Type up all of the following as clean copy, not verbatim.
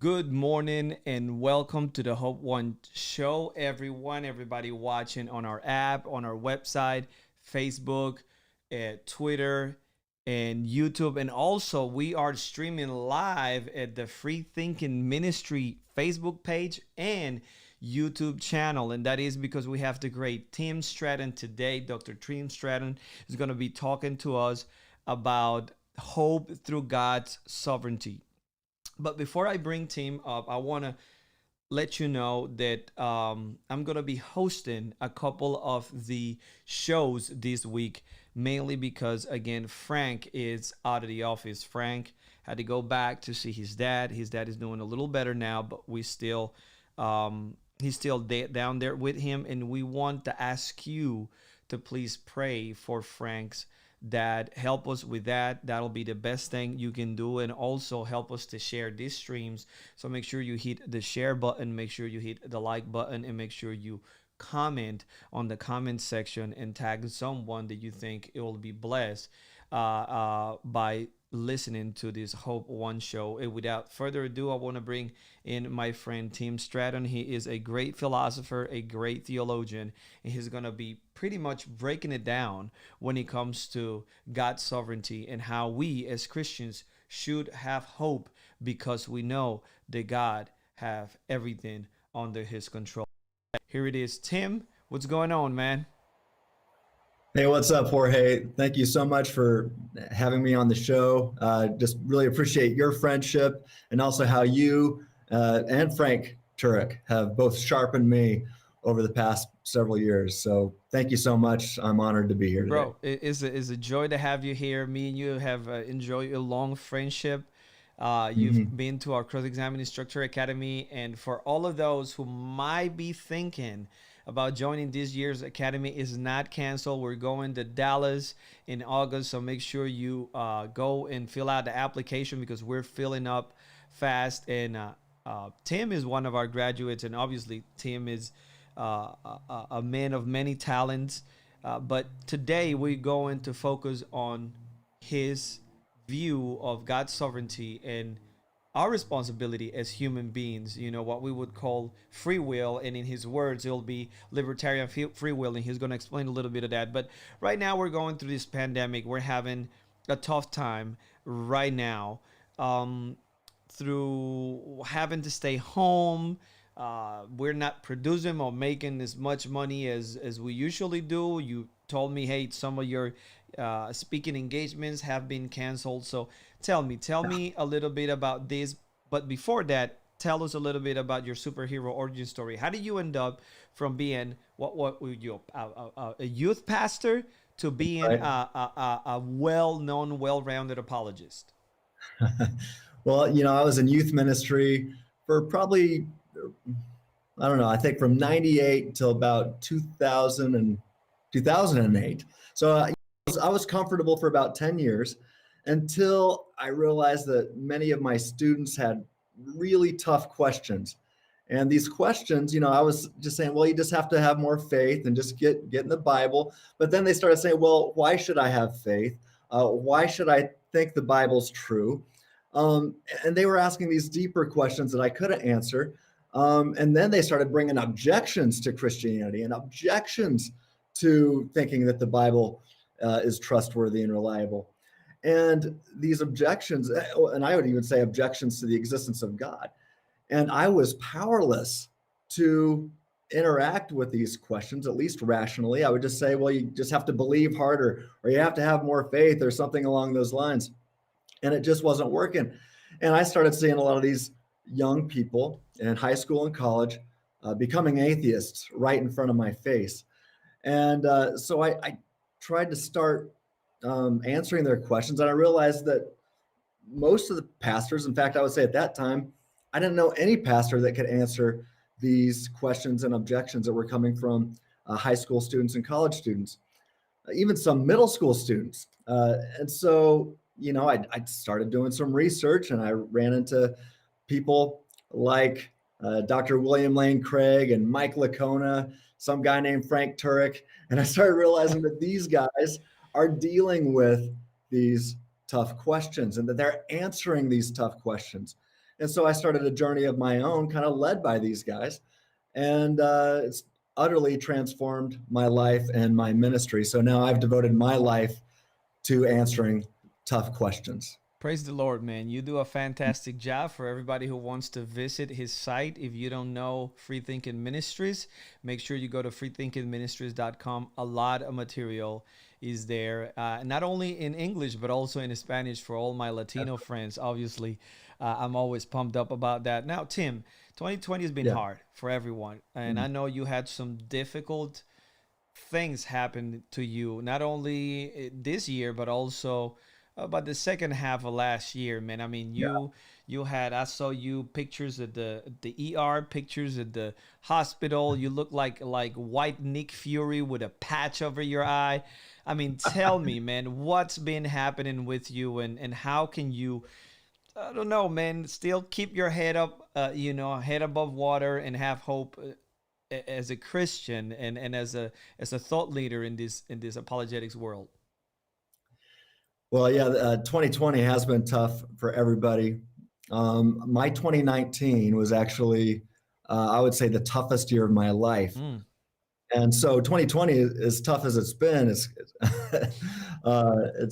Good morning and welcome to the Hope One Show, everybody watching on our app, on our website, Facebook, Twitter, and YouTube. And also, we are streaming live at the Free Thinking Ministry Facebook page and YouTube channel. And that is because we have the great Tim Stratton today. Dr. Tim Stratton is going to be talking to us about hope through God's sovereignty. But before I bring Tim up, I want to let you know that I'm going to be hosting a couple of the shows this week, mainly because, again, Frank is out of the office. Frank had to go back to see his dad. His dad is doing a little better now, but he's still down there with him. And we want to ask you to please pray for Frank's dad. Help us with that. That'll be the best thing you can do, and also help us to share these streams. So make sure you hit the share button, make sure you hit the like button, and make sure you comment on the comment section and tag someone that you think it will be blessed by listening to this Hope One show. And without further ado, I want to bring in my friend Tim Stratton. He is a great philosopher, a great theologian, and he's going to be pretty much breaking it down when it comes to God's sovereignty and how we as Christians should have hope because we know that God have everything under his control. Here it is. Tim, what's going on, man? Hey, what's up, Jorge? Thank you so much for having me on the show. Just really appreciate your friendship and also how you and Frank Turek have both sharpened me over the past several years. So thank you so much. I'm honored to be here today. Bro, it's a joy to have you here. Me and you have enjoyed a long friendship. You've been to our CrossExamined Instructor Academy. And for all of those who might be thinking about joining this year's academy, is not canceled. We're going to Dallas in August, so make sure you go and fill out the application because we're filling up fast. And Tim is one of our graduates, and obviously Tim is a man of many talents. But today we're going to focus on his view of God's sovereignty and our responsibility as human beings, what we would call free will. And in his words, it'll be libertarian free will. And he's going to explain a little bit of that. But right now, we're going through this pandemic. We're having a tough time right now through having to stay home. We're not producing or making as much money as we usually do. You told me, hey, some of your speaking engagements have been canceled. So tell me a little bit about this. But before that, tell us a little bit about your superhero origin story. How did you end up from being what were you, a youth pastor to being Right. a well-known, well-rounded apologist? Well, I was in youth ministry for probably, I don't know, I think from 98 until about 2000 and 2008. So I was comfortable for about 10 years until I realized that many of my students had really tough questions. And these questions, I was just saying, well, you just have to have more faith and just get in the Bible. But then they started saying, well, why should I have faith? Why should I think the Bible's true? And they were asking these deeper questions that I couldn't answer. And then they started bringing objections to Christianity and objections to thinking that the Bible is trustworthy and reliable. And these objections, and I would even say objections to the existence of God. And I was powerless to interact with these questions, at least rationally. I would just say, well, you just have to believe harder, or you have to have more faith, or something along those lines. And it just wasn't working. And I started seeing a lot of these young people in high school and college becoming atheists right in front of my face. And so I tried to start answering their questions. And I realized that most of the pastors, in fact, I would say at that time, I didn't know any pastor that could answer these questions and objections that were coming from high school students and college students, even some middle school students. And so, I started doing some research, and I ran into people like Dr. William Lane Craig and Mike Licona, some guy named Frank Turek. And I started realizing that these guys are dealing with these tough questions and that they're answering these tough questions. And so I started a journey of my own, kind of led by these guys. And it's utterly transformed my life and my ministry. So now I've devoted my life to answering tough questions. Praise the Lord, man. You do a fantastic job. For everybody who wants to visit his site, if you don't know Free Thinking Ministries, make sure you go to freethinkingministries.com. A lot of material is there, not only in English, but also in Spanish for all my Latino friends. Obviously, I'm always pumped up about that. Now, Tim, 2020 has been Yeah. hard for everyone. And I know you had some difficult things happen to you, not only this year, but also about the second half of last year, man. I mean, Yeah. you had, I saw you pictures at the ER, pictures at the hospital. You look like white Nick Fury with a patch over your eye. I mean, tell me, man, what's been happening with you, and how can you, I don't know, man, still keep your head up, head above water, and have hope as a Christian, and as a thought leader in this apologetics world. Well, yeah, 2020 has been tough for everybody. My 2019 was actually, I would say, the toughest year of my life. Mm. And so 2020, as tough as it's been, it's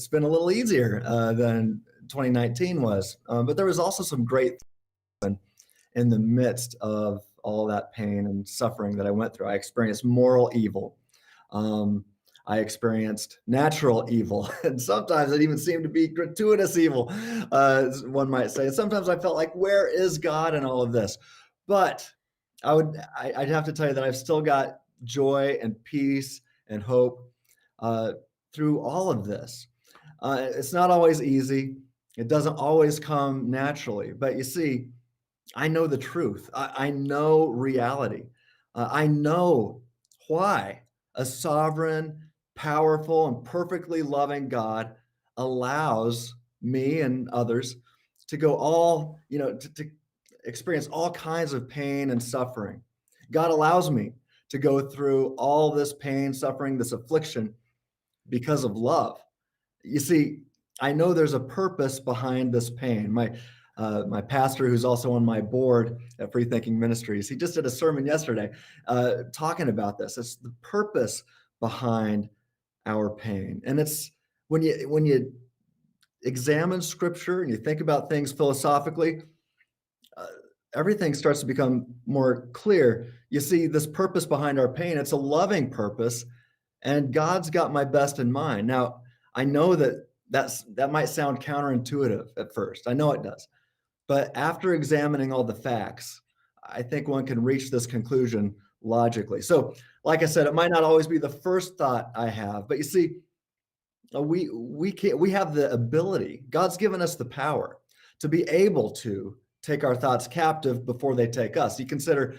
been a little easier than 2019 was. But there was also some great things in the midst of all that pain and suffering that I went through. I experienced moral evil. I experienced natural evil, and sometimes it even seemed to be gratuitous evil, one might say. And sometimes I felt like, where is God in all of this? But I'd have to tell you that I've still got joy and peace and hope through all of this. It's not always easy. It doesn't always come naturally. But you see, I know the truth. I know reality. I know why a sovereign, powerful, and perfectly loving God allows me and others to go all, to experience all kinds of pain and suffering. God allows me to go through all this pain, suffering, this affliction because of love. You see, I know there's a purpose behind this pain. My pastor, who's also on my board at Free Thinking Ministries, he just did a sermon yesterday talking about this. It's the purpose behind our pain, and it's when you examine Scripture and you think about things philosophically, uh, everything starts to become more clear. You see, this purpose behind our pain, it's a loving purpose, and God's got my best in mind. Now, I know that might sound counterintuitive at first. I know it does. But after examining all the facts, I think one can reach this conclusion logically. So, like I said, it might not always be the first thought I have, but you see, we have the ability. God's given us the power to be able to take our thoughts captive before they take us. You consider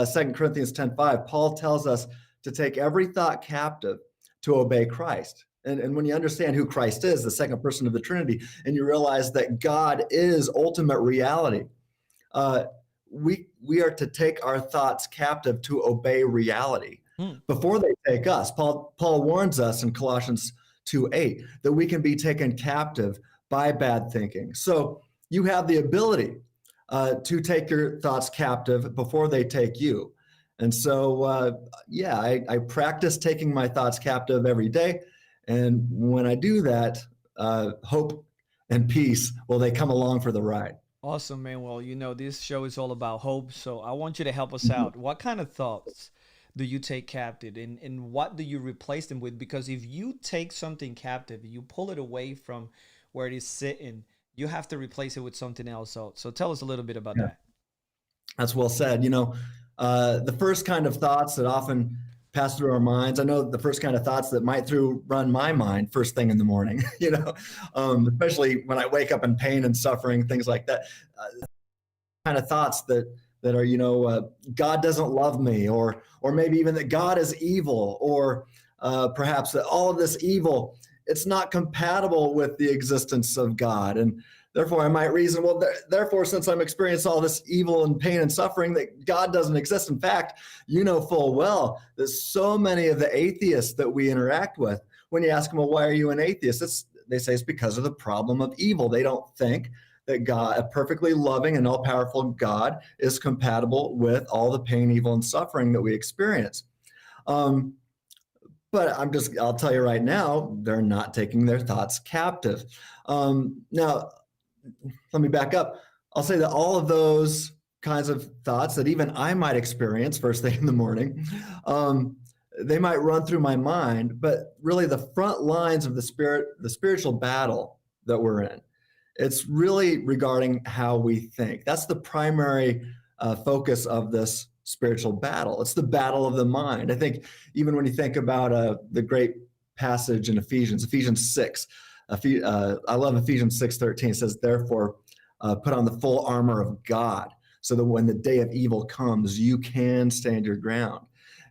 2 Corinthians 10:5. Paul tells us to take every thought captive to obey Christ. And when you understand who Christ is, the second person of the Trinity, and you realize that God is ultimate reality, uh, we are to take our thoughts captive to obey reality Mm. before they take us. Paul warns us in Colossians 2:8 that we can be taken captive by bad thinking. So you have the ability to take your thoughts captive before they take you. And so, I practice taking my thoughts captive every day. And when I do that, hope and peace, well, they come along for the ride. Awesome, man. Well, this show is all about hope, so I want you to help us Mhm. out. What kind of thoughts do you take captive, and what do you replace them with? Because if you take something captive, you pull it away from where it is sitting, you have to replace it with something else. So tell us a little bit about Yeah, that. that's well said. The first kind of thoughts that often pass through our minds, I know the first kind of thoughts that might run my mind first thing in the morning, especially when I wake up in pain and suffering, things like that. Kind of thoughts that are, God doesn't love me, or maybe even that God is evil, or perhaps that all of this evil, it's not compatible with the existence of God. And therefore I might reason, well, therefore, since I'm experiencing all this evil and pain and suffering, that God doesn't exist. In fact, you know full well that so many of the atheists that we interact with, when you ask them, well, why are you an atheist? They say it's because of the problem of evil. They don't think that God, a perfectly loving and all-powerful God, is compatible with all the pain, evil, and suffering that we experience. But I'll tell you right now, they're not taking their thoughts captive. Now, let me back up. I'll say that all of those kinds of thoughts that even I might experience first thing in the morning, they might run through my mind, but really the front lines of the spiritual battle that we're in, it's really regarding how we think. That's the primary focus of this spiritual battle. It's the battle of the mind. I think even when you think about the great passage in Ephesians 6, I love Ephesians 6:13. It says, therefore, put on the full armor of God so that when the day of evil comes, you can stand your ground.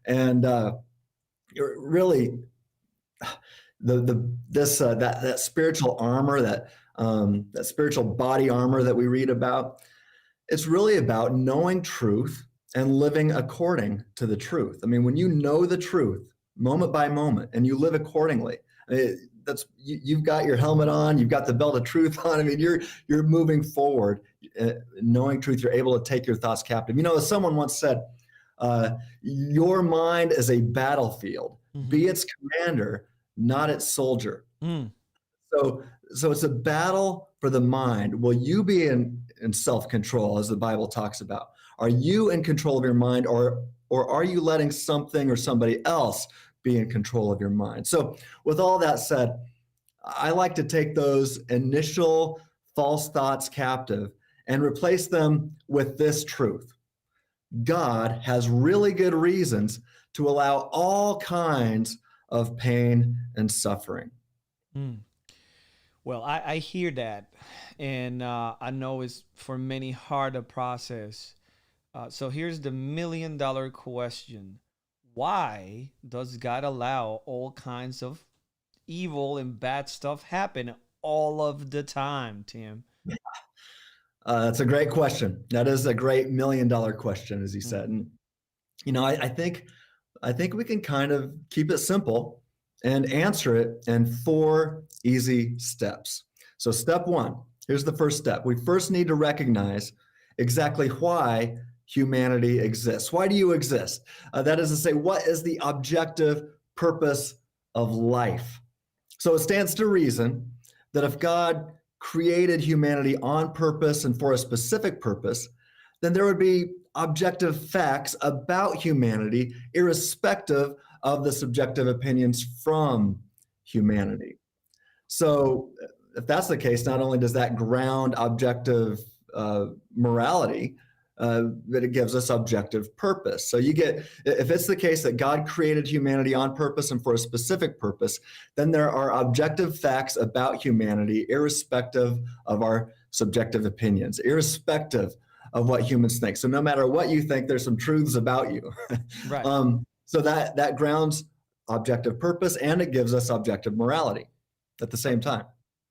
And really, that spiritual armor, that spiritual body armor that we read about, it's really about knowing truth and living according to the truth. I mean, when you know the truth moment by moment and you live accordingly, you've got your helmet on, you've got the belt of truth on. I mean, you're moving forward, knowing truth. You're able to take your thoughts captive. You know, as someone once said, your mind is a battlefield. Mm-hmm. Be its commander, not its soldier. Mm. So it's a battle for the mind. Will you be in self-control, as the Bible talks about? Are you in control of your mind, or are you letting something or somebody else be in control of your mind? So with all that said, I like to take those initial false thoughts captive and replace them with this truth. God has really good reasons to allow all kinds of pain and suffering. Mm. Well, I hear that, and I know it's for many hard a process. So here's the $1 million question. Why does God allow all kinds of evil and bad stuff happen all of the time, Tim? That's a great question. That is a great $1 million question, as you said. And, you know, I think we can kind of keep it simple and answer it in 4 easy steps. So step 1, here's the first step. We first need to recognize exactly why humanity exists. Why do you exist? That is to say, what is the objective purpose of life? So it stands to reason that if God created humanity on purpose and for a specific purpose, then there would be objective facts about humanity, irrespective of the subjective opinions from humanity. So if that's the case, not only does that ground objective morality, but it gives us objective purpose. So if it's the case that God created humanity on purpose and for a specific purpose, then there are objective facts about humanity, irrespective of our subjective opinions, irrespective of what humans think. So no matter what you think, there's some truths about you. Right. So that grounds objective purpose, and it gives us objective morality at the same time.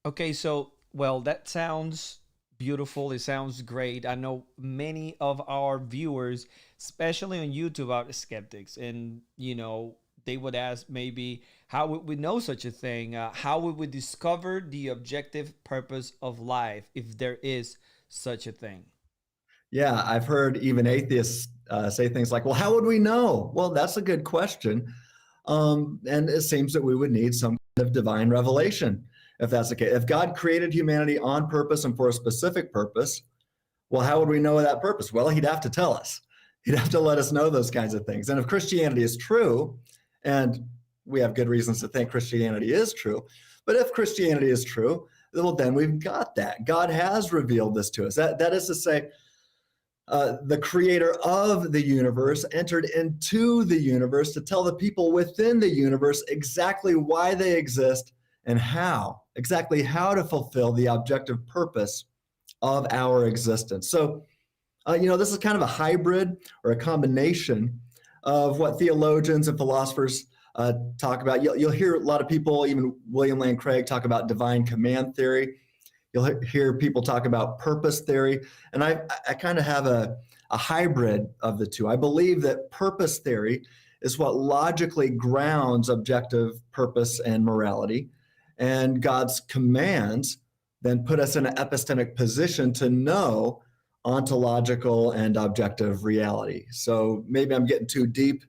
Okay, so, well, that sounds beautiful. It sounds great. I know many of our viewers, especially on YouTube, are skeptics, and you know, they would ask maybe, how would we know such a thing? How would we discover the objective purpose of life, if there is such a thing? Yeah, I've heard even atheists say things like, well, how would we know? Well, that's a good question. And it seems that we would need some kind of divine revelation, if that's the case. If God created humanity on purpose and for a specific purpose, well, how would we know that purpose? Well, he'd have to tell us. He'd have to let us know those kinds of things. And if Christianity is true, and we have good reasons to think Christianity is true, but if Christianity is true, well, then we've got that. God has revealed this to us. That is to say, the creator of the universe entered into the universe to tell the people within the universe exactly why they exist and exactly how to fulfill the objective purpose of our existence. So, this is kind of a hybrid or a combination of what theologians and philosophers talk about. You'll hear a lot of people, even William Lane Craig, talk about divine command theory. You'll hear people talk about purpose theory. And I kind of have a hybrid of the two. I believe that purpose theory is what logically grounds objective purpose and morality. And God's commands then put us in an epistemic position to know ontological and objective reality. So maybe I'm getting too deep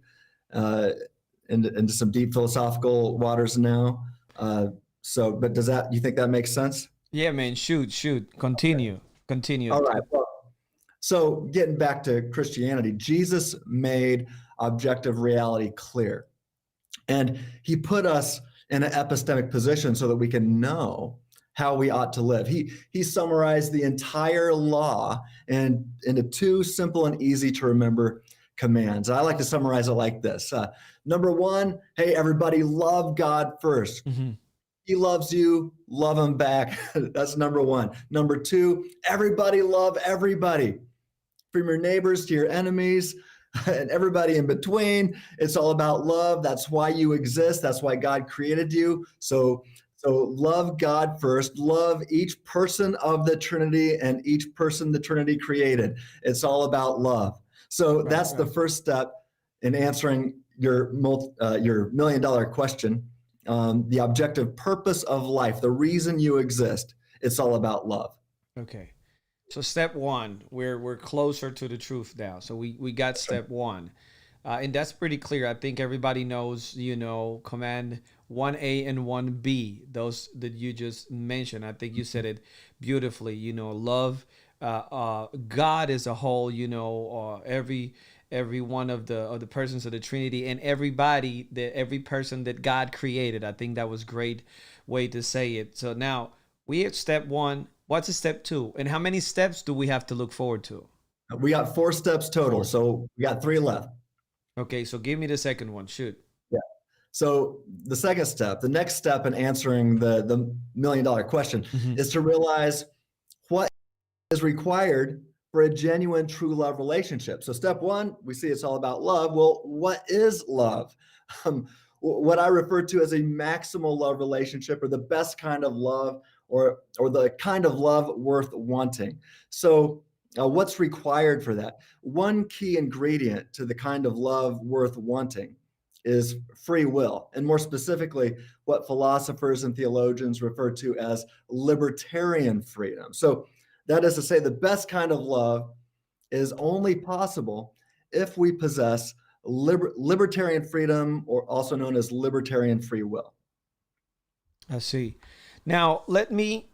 into some deep philosophical waters now. But you think that makes sense? Yeah, man. Shoot. Continue. All right. Well, so getting back to Christianity, Jesus made objective reality clear. And he put us in an epistemic position so that we can know how we ought to live. He summarized the entire law into two simple and easy to remember commands. I like to summarize it like this. Number one, hey, everybody, love God first. Mm-hmm. He loves you, love him back. That's number one. Number two, everybody love everybody. From your neighbors to your enemies and everybody in between. It's all about love. That's why you exist. That's why God created you. So love God first. Love each person of the Trinity and each person the Trinity created. It's all about love. So that's the first step in answering your $1 million question. The objective purpose of life, the reason you exist. It's all about love. Okay. So step one, we're closer to the truth now. So we got step one. And that's pretty clear. I think everybody knows, command 1A and 1B, those that you just mentioned. I think you said it beautifully, love God as a whole, every one of the persons of the Trinity and every person that God created. I think that was great way to say it. So now we at step one. What's step two? And how many steps do we have to look forward to? We got 4 steps total. So we got 3 left. Okay, so give me the second one. Shoot. Yeah. So the second step, the next step in answering the $1 million question is to realize what is required for a genuine true love relationship. So step one, we see it's all about love. Well, what is love? What I refer to as a maximal love relationship, or the best kind of love, or the kind of love worth wanting. So what's required for that? One key ingredient to the kind of love worth wanting is free will, and more specifically, what philosophers and theologians refer to as libertarian freedom. So that is to say, the best kind of love is only possible if we possess libertarian freedom, or also known as libertarian free will. I see. Now let me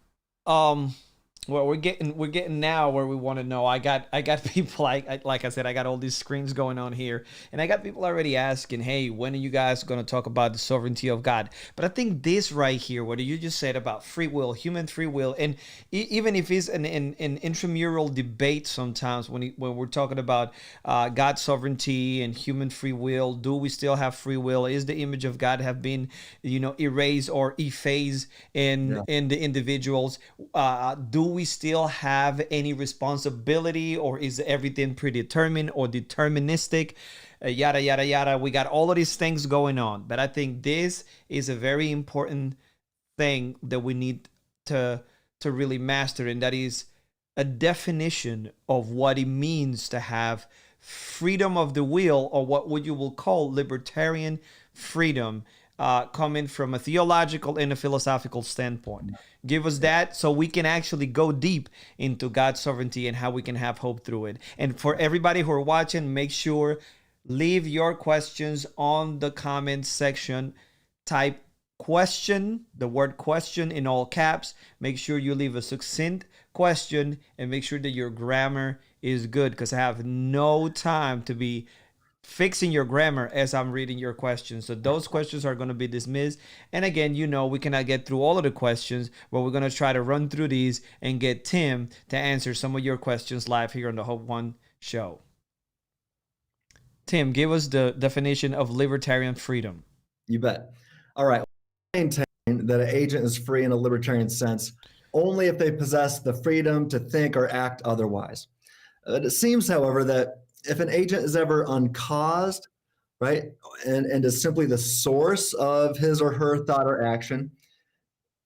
well, we're getting now where we want to know. I got people, like I said, I got all these screens going on here, and I got people already asking, hey, when are you guys going to talk about the sovereignty of God? But I think this right here, what you just said about free will, human free will, and even if it's an intramural debate sometimes when we're talking about God's sovereignty and human free will, do we still have free will? Is the image of God have been, erased or effaced in the individuals? Do we still have any responsibility, or is everything predetermined or deterministic? Yada, yada, yada. We got all of these things going on. But I think this is a very important thing that we need to really master, and that is a definition of what it means to have freedom of the will, or what you will call libertarian freedom, coming from a theological and a philosophical standpoint. Give us that so we can actually go deep into God's sovereignty and how we can have hope through it. And for everybody who are watching, make sure leave your questions on the comments section. Type question, the word question in all caps. Make sure you leave a succinct question, and make sure that your grammar is good, because I have no time to be fixing your grammar as I'm reading your questions. So those questions are going to be dismissed. And again, we cannot get through all of the questions, but we're going to try to run through these and get Tim to answer some of your questions live here on the Hope One show. Tim, give us the definition of libertarian freedom. You bet. All right. I maintain that an agent is free in a libertarian sense only if they possess the freedom to think or act otherwise. It seems, however, that if an agent is ever uncaused, right, and is simply the source of his or her thought or action,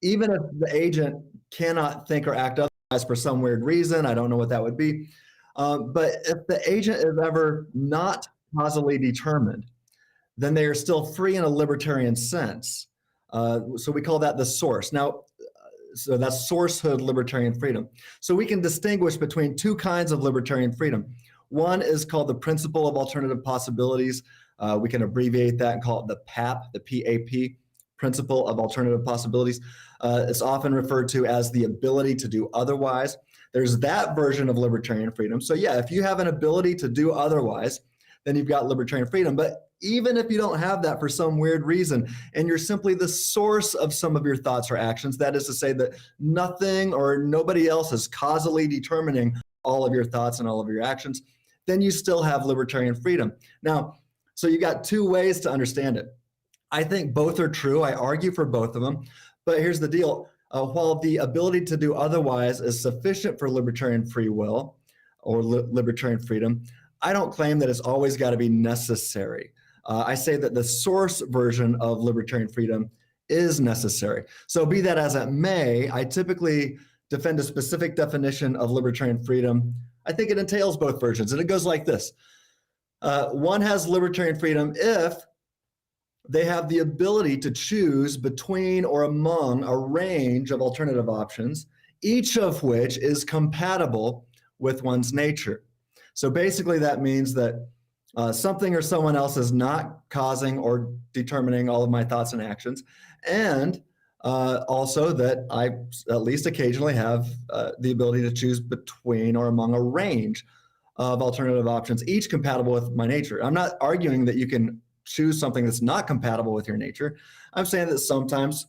even if the agent cannot think or act otherwise for some weird reason, I don't know what that would be, but if the agent is ever not causally determined, then they are still free in a libertarian sense. So we call that the source. Now, So that's sourcehood libertarian freedom. So we can distinguish between two kinds of libertarian freedom. One is called the principle of alternative possibilities. We can abbreviate that and call it the PAP, the PAP, principle of alternative possibilities. It's often referred to as the ability to do otherwise. There's that version of libertarian freedom. So yeah, if you have an ability to do otherwise, then you've got libertarian freedom. But even if you don't have that for some weird reason, and you're simply the source of some of your thoughts or actions, that is to say that nothing or nobody else is causally determining all of your thoughts and all of your actions, then you still have libertarian freedom. Now, so you got two ways to understand it. I think both are true. I argue for both of them. But here's the deal. While the ability to do otherwise is sufficient for libertarian free will or libertarian freedom, I don't claim that it's always got to be necessary. I say that the source version of libertarian freedom is necessary. So be that as it may, I typically defend a specific definition of libertarian freedom. I think it entails both versions, and it goes like this. One has libertarian freedom if they have the ability to choose between or among a range of alternative options, each of which is compatible with one's nature. So basically that means that something or someone else is not causing or determining all of my thoughts and actions, and also that I at least occasionally have the ability to choose between or among a range of alternative options, each compatible with my nature. I'm not arguing that you can choose something that's not compatible with your nature. I'm saying that sometimes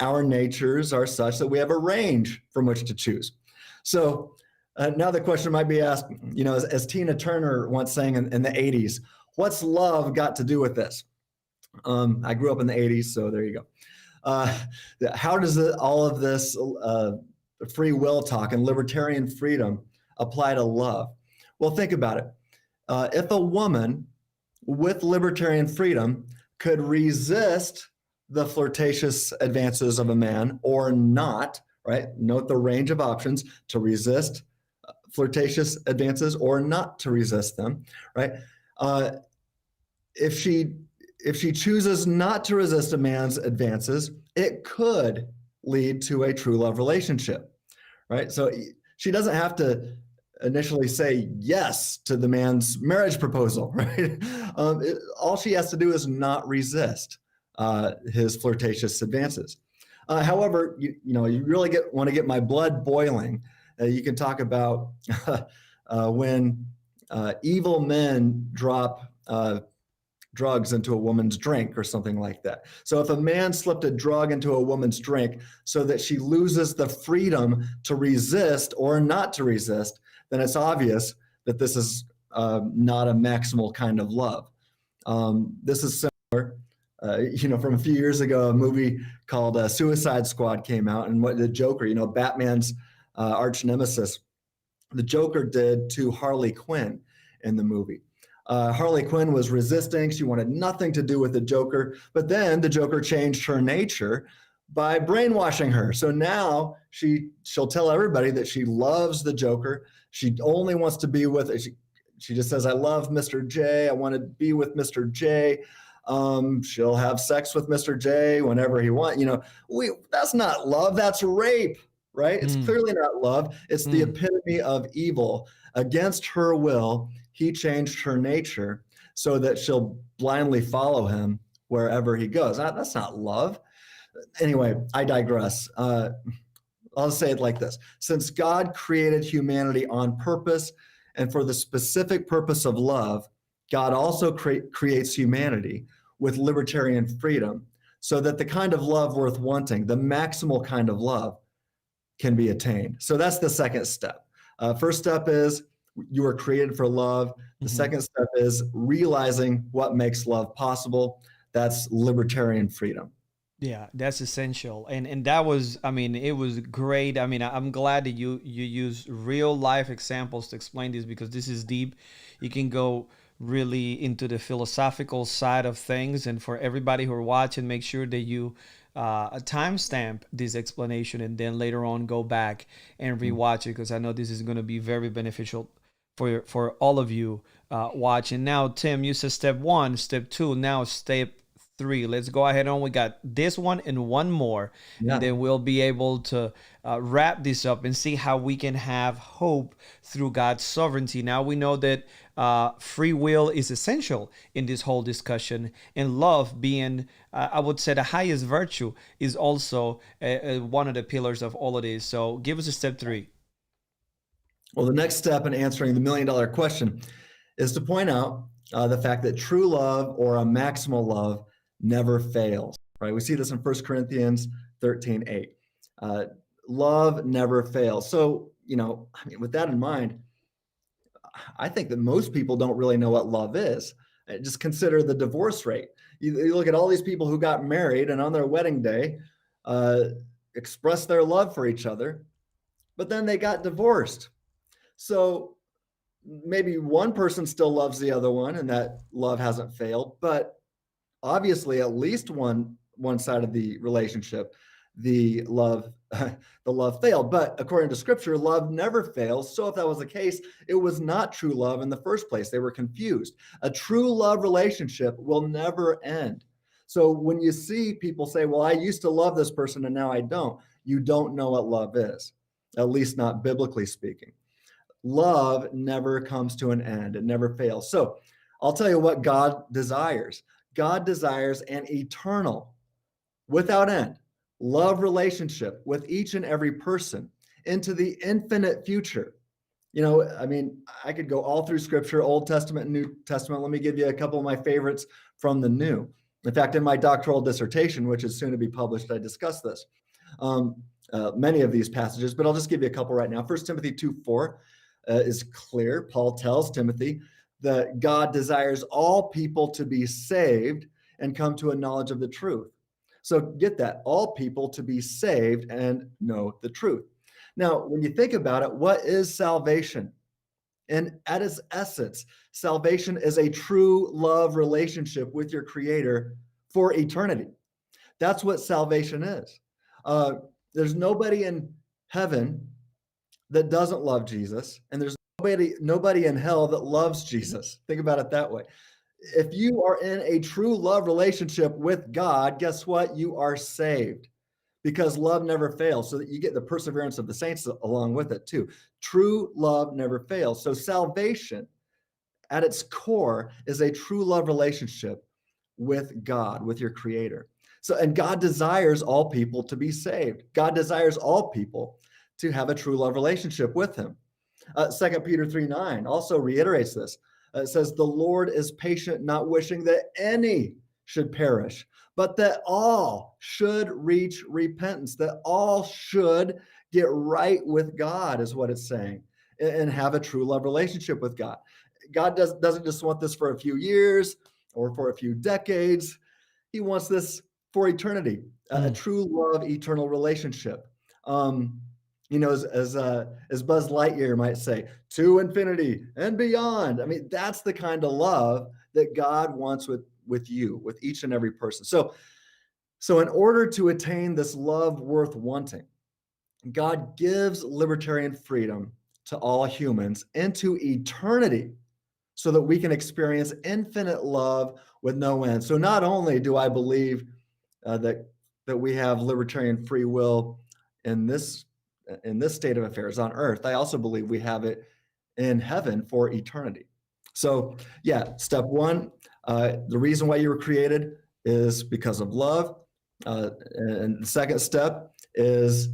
our natures are such that we have a range from which to choose. So now the question might be asked, as Tina Turner once sang in the 80s, what's love got to do with this? I grew up in the 80s, so there you go. How does all of this free will talk and libertarian freedom apply to love? Well, think about it. If a woman with libertarian freedom could resist the flirtatious advances of a man or not, right? Note the range of options: to resist flirtatious advances or not to resist them, right? If she chooses not to resist a man's advances, it could lead to a true love relationship, right? So she doesn't have to initially say yes to the man's marriage proposal, right? All she has to do is not resist his flirtatious advances. However, you really want to get my blood boiling. You can talk about when evil men drop drugs into a woman's drink or something like that. So if a man slipped a drug into a woman's drink so that she loses the freedom to resist or not to resist, then it's obvious that this is not a maximal kind of love. This is similar, from a few years ago, a movie called Suicide Squad came out, and what the Joker, Batman's arch nemesis, the Joker did to Harley Quinn in the movie. Harley Quinn was resisting. She wanted nothing to do with the Joker, but then the Joker changed her nature by brainwashing her. So now she'll tell everybody that she loves the Joker. She only wants to be with it. She just says, I love Mr. J. I want to be with Mr. J. She'll have sex with Mr. J whenever he wants. That's not love. That's rape, right? It's clearly not love. It's the epitome of evil. Against her will, he changed her nature so that she'll blindly follow him wherever he goes. That's not love. Anyway, I digress. I'll say it like this. Since God created humanity on purpose and for the specific purpose of love, God also creates humanity with libertarian freedom so that the kind of love worth wanting, the maximal kind of love, can be attained. So that's the second step. First step is you were created for love. The second step is realizing what makes love possible. That's libertarian freedom. Yeah, that's essential. And that was, it was great. I'm glad that you use real life examples to explain this, because this is deep. You can go really into the philosophical side of things. And for everybody who are watching, make sure that you timestamp this explanation and then later on go back and rewatch it, because I know this is going to be very beneficial for all of you watching. Now, Tim, you said step 1, step 2, now step 3. Let's go ahead on. We got this one and one more, and Yeah. then we'll be able to wrap this up and see how we can have hope through God's sovereignty. Now we know that free will is essential in this whole discussion, and love being, I would say, the highest virtue is also one of the pillars of all of this. So give us a step 3. Well, the next step in answering the $1,000,000 question is to point out the fact that true love or a maximal love never fails, right? We see this in 1 Corinthians 13:8. Love never fails. So, with that in mind, I think that most people don't really know what love is. Just consider the divorce rate. You look at all these people who got married and on their wedding day expressed their love for each other, but then they got divorced. So maybe one person still loves the other one and that love hasn't failed, but obviously at least one side of the relationship, the love the love failed. But according to scripture, love never fails. So if that was the case, it was not true love in the first place. They were confused. A true love relationship will never end. So when you see people say, well, I used to love this person and now I don't, you don't know what love is, at least not biblically speaking. Love never comes to an end. It never fails. So I'll tell you what God desires. God desires an eternal, without end, love relationship with each and every person into the infinite future. I could go all through scripture, Old Testament and New Testament. Let me give you a couple of my favorites from the New. In fact, in my doctoral dissertation, which is soon to be published, I discuss this. Many of these passages, but I'll just give you a couple right now. 1 Timothy 2:4 is clear. Paul tells Timothy that God desires all people to be saved and come to a knowledge of the truth. So get that, all people to be saved and know the truth. Now, when you think about it, what is salvation? And at its essence, salvation is a true love relationship with your Creator for eternity. That's what salvation is. There's nobody in heaven that doesn't love Jesus, and there's nobody in hell that loves Jesus. Think about it that way. If you are in a true love relationship with God, guess what? You are saved, because love never fails. So that you get the perseverance of the saints along with it too. True love never fails. So salvation at its core is a true love relationship with God, with your Creator. And God desires all people to be saved. God desires all people to have a true love relationship with Him. 2 Peter 3:9 also reiterates this. It says, the Lord is patient, not wishing that any should perish, but that all should reach repentance, that all should get right with God, is what it's saying, and have a true love relationship with God. God doesn't just want this for a few years or for a few decades. He wants this for eternity, a true love, eternal relationship. As Buzz Lightyear might say, to infinity and beyond. I mean, that's the kind of love that God wants with you, with each and every person. So in order to attain this love worth wanting, God gives libertarian freedom to all humans into eternity so that we can experience infinite love with no end. So not only do I believe that we have libertarian free will in this state of affairs on earth, I also believe we have it in heaven for eternity. So yeah, step one, the reason why you were created is because of love. And the second step is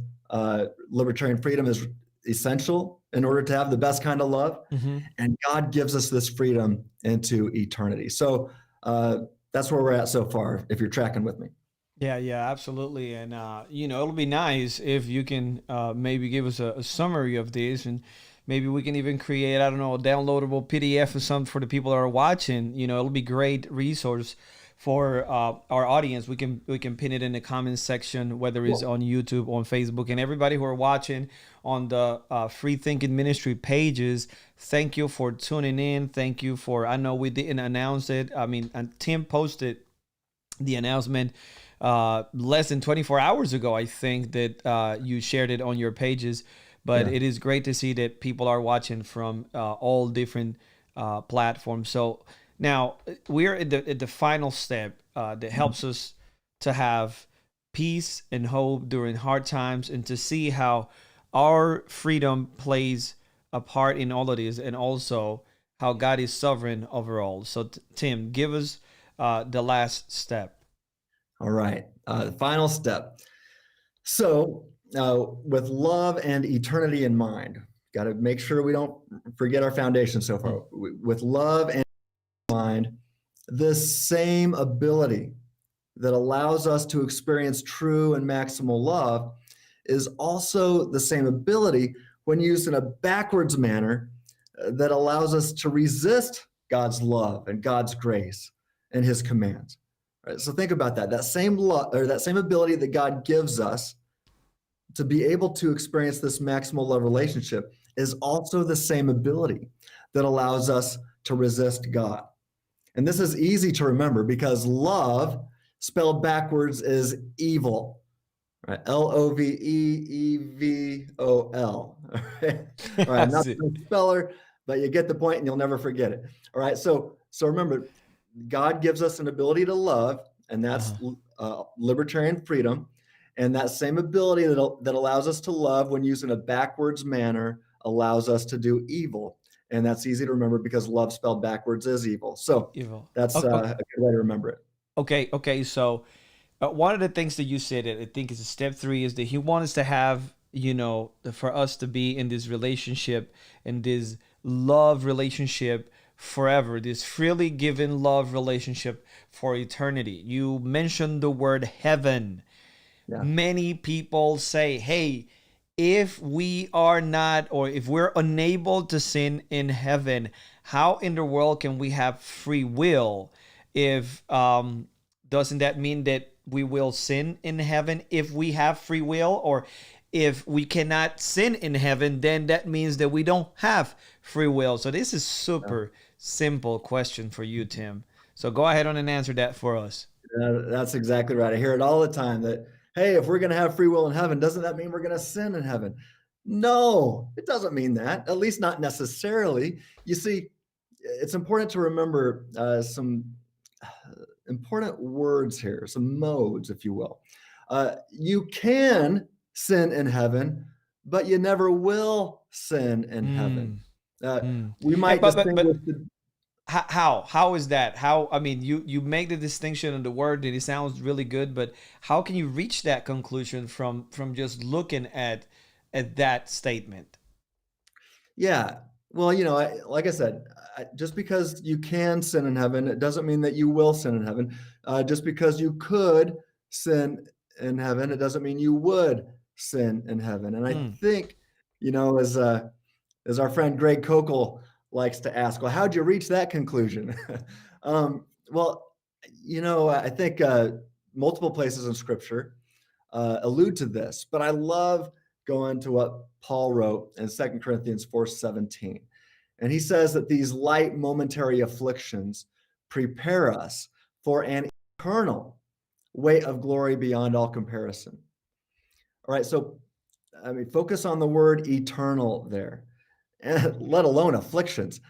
libertarian freedom is essential in order to have the best kind of love. Mm-hmm. And God gives us this freedom into eternity. So that's where we're at so far, if you're tracking with me. Yeah, absolutely. And, it'll be nice if you can maybe give us a summary of this, and maybe we can even create, I don't know, a downloadable PDF or something for the people that are watching. It'll be great resource for our audience. We can pin it in the comments section, whether it's on YouTube, on Facebook, and everybody who are watching on the Free Thinking Ministry pages. Thank you for tuning in. Thank you for, I know we didn't announce it. I mean, and Tim posted the announcement less than 24 hours ago, I think, that you shared it on your pages. But it is great to see that people are watching from all different platforms. So Now we're at the final step that helps us to have peace and hope during hard times, and to see how our freedom plays a part in all of this, and also how God is sovereign over all. So, Tim, give us the last step. All right. The final step. So, with love and eternity in mind, got to make sure we don't forget our foundation so far. With love and mind, this same ability that allows us to experience true and maximal love is also the same ability when used in a backwards manner that allows us to resist God's love and God's grace and his commands. Right? So think about that. That same love, or that same ability that God gives us to be able to experience this maximal love relationship is also the same ability that allows us to resist God. And this is easy to remember because love spelled backwards is evil, right? Loveevol. All right. All right. Not the speller, but you get the point and you'll never forget it. All right. So remember, God gives us an ability to love, and that's libertarian freedom. And that same ability that allows us to love when used in a backwards manner allows us to do evil. And that's easy to remember because love spelled backwards is evil. So Evil. that's Okay, a good way to remember it. okay. So one of the things that you said that I think is step 3 is that he wants us to have, for us to be in this relationship, in this love relationship forever, this freely given love relationship for eternity. You mentioned the word heaven. Yeah. Many people say, hey, if we are not, or if we're unable to sin in heaven, how in the world can we have free will? If doesn't that mean that we will sin in heaven if we have free will? Or if we cannot sin in heaven, then that means that we don't have free will. So this is super simple question for you, Tim. So go ahead on and answer that for us. That's exactly right. I hear it all the time that, hey, if we're going to have free will in heaven, doesn't that mean we're going to sin in heaven? No, it doesn't mean that, at least not necessarily. You see, it's important to remember some important words here, some modes, if you will. You can sin in heaven, but you never will sin in heaven. We And might but distinguish the how is that? How, I mean, you make the distinction in the word and it sounds really good, but how can you reach that conclusion from just looking at that statement? Yeah. Well, like I said, just because you can sin in heaven, it doesn't mean that you will sin in heaven. Just because you could sin in heaven, it doesn't mean you would sin in heaven. And I think, as our friend Greg Kokel likes to ask, well, how'd you reach that conclusion? Well, I think multiple places in Scripture allude to this, but I love going to what Paul wrote in 2 Corinthians 4:17. And he says that these light momentary afflictions prepare us for an eternal weight of glory beyond all comparison. All right, so focus on the word eternal there, and let alone afflictions.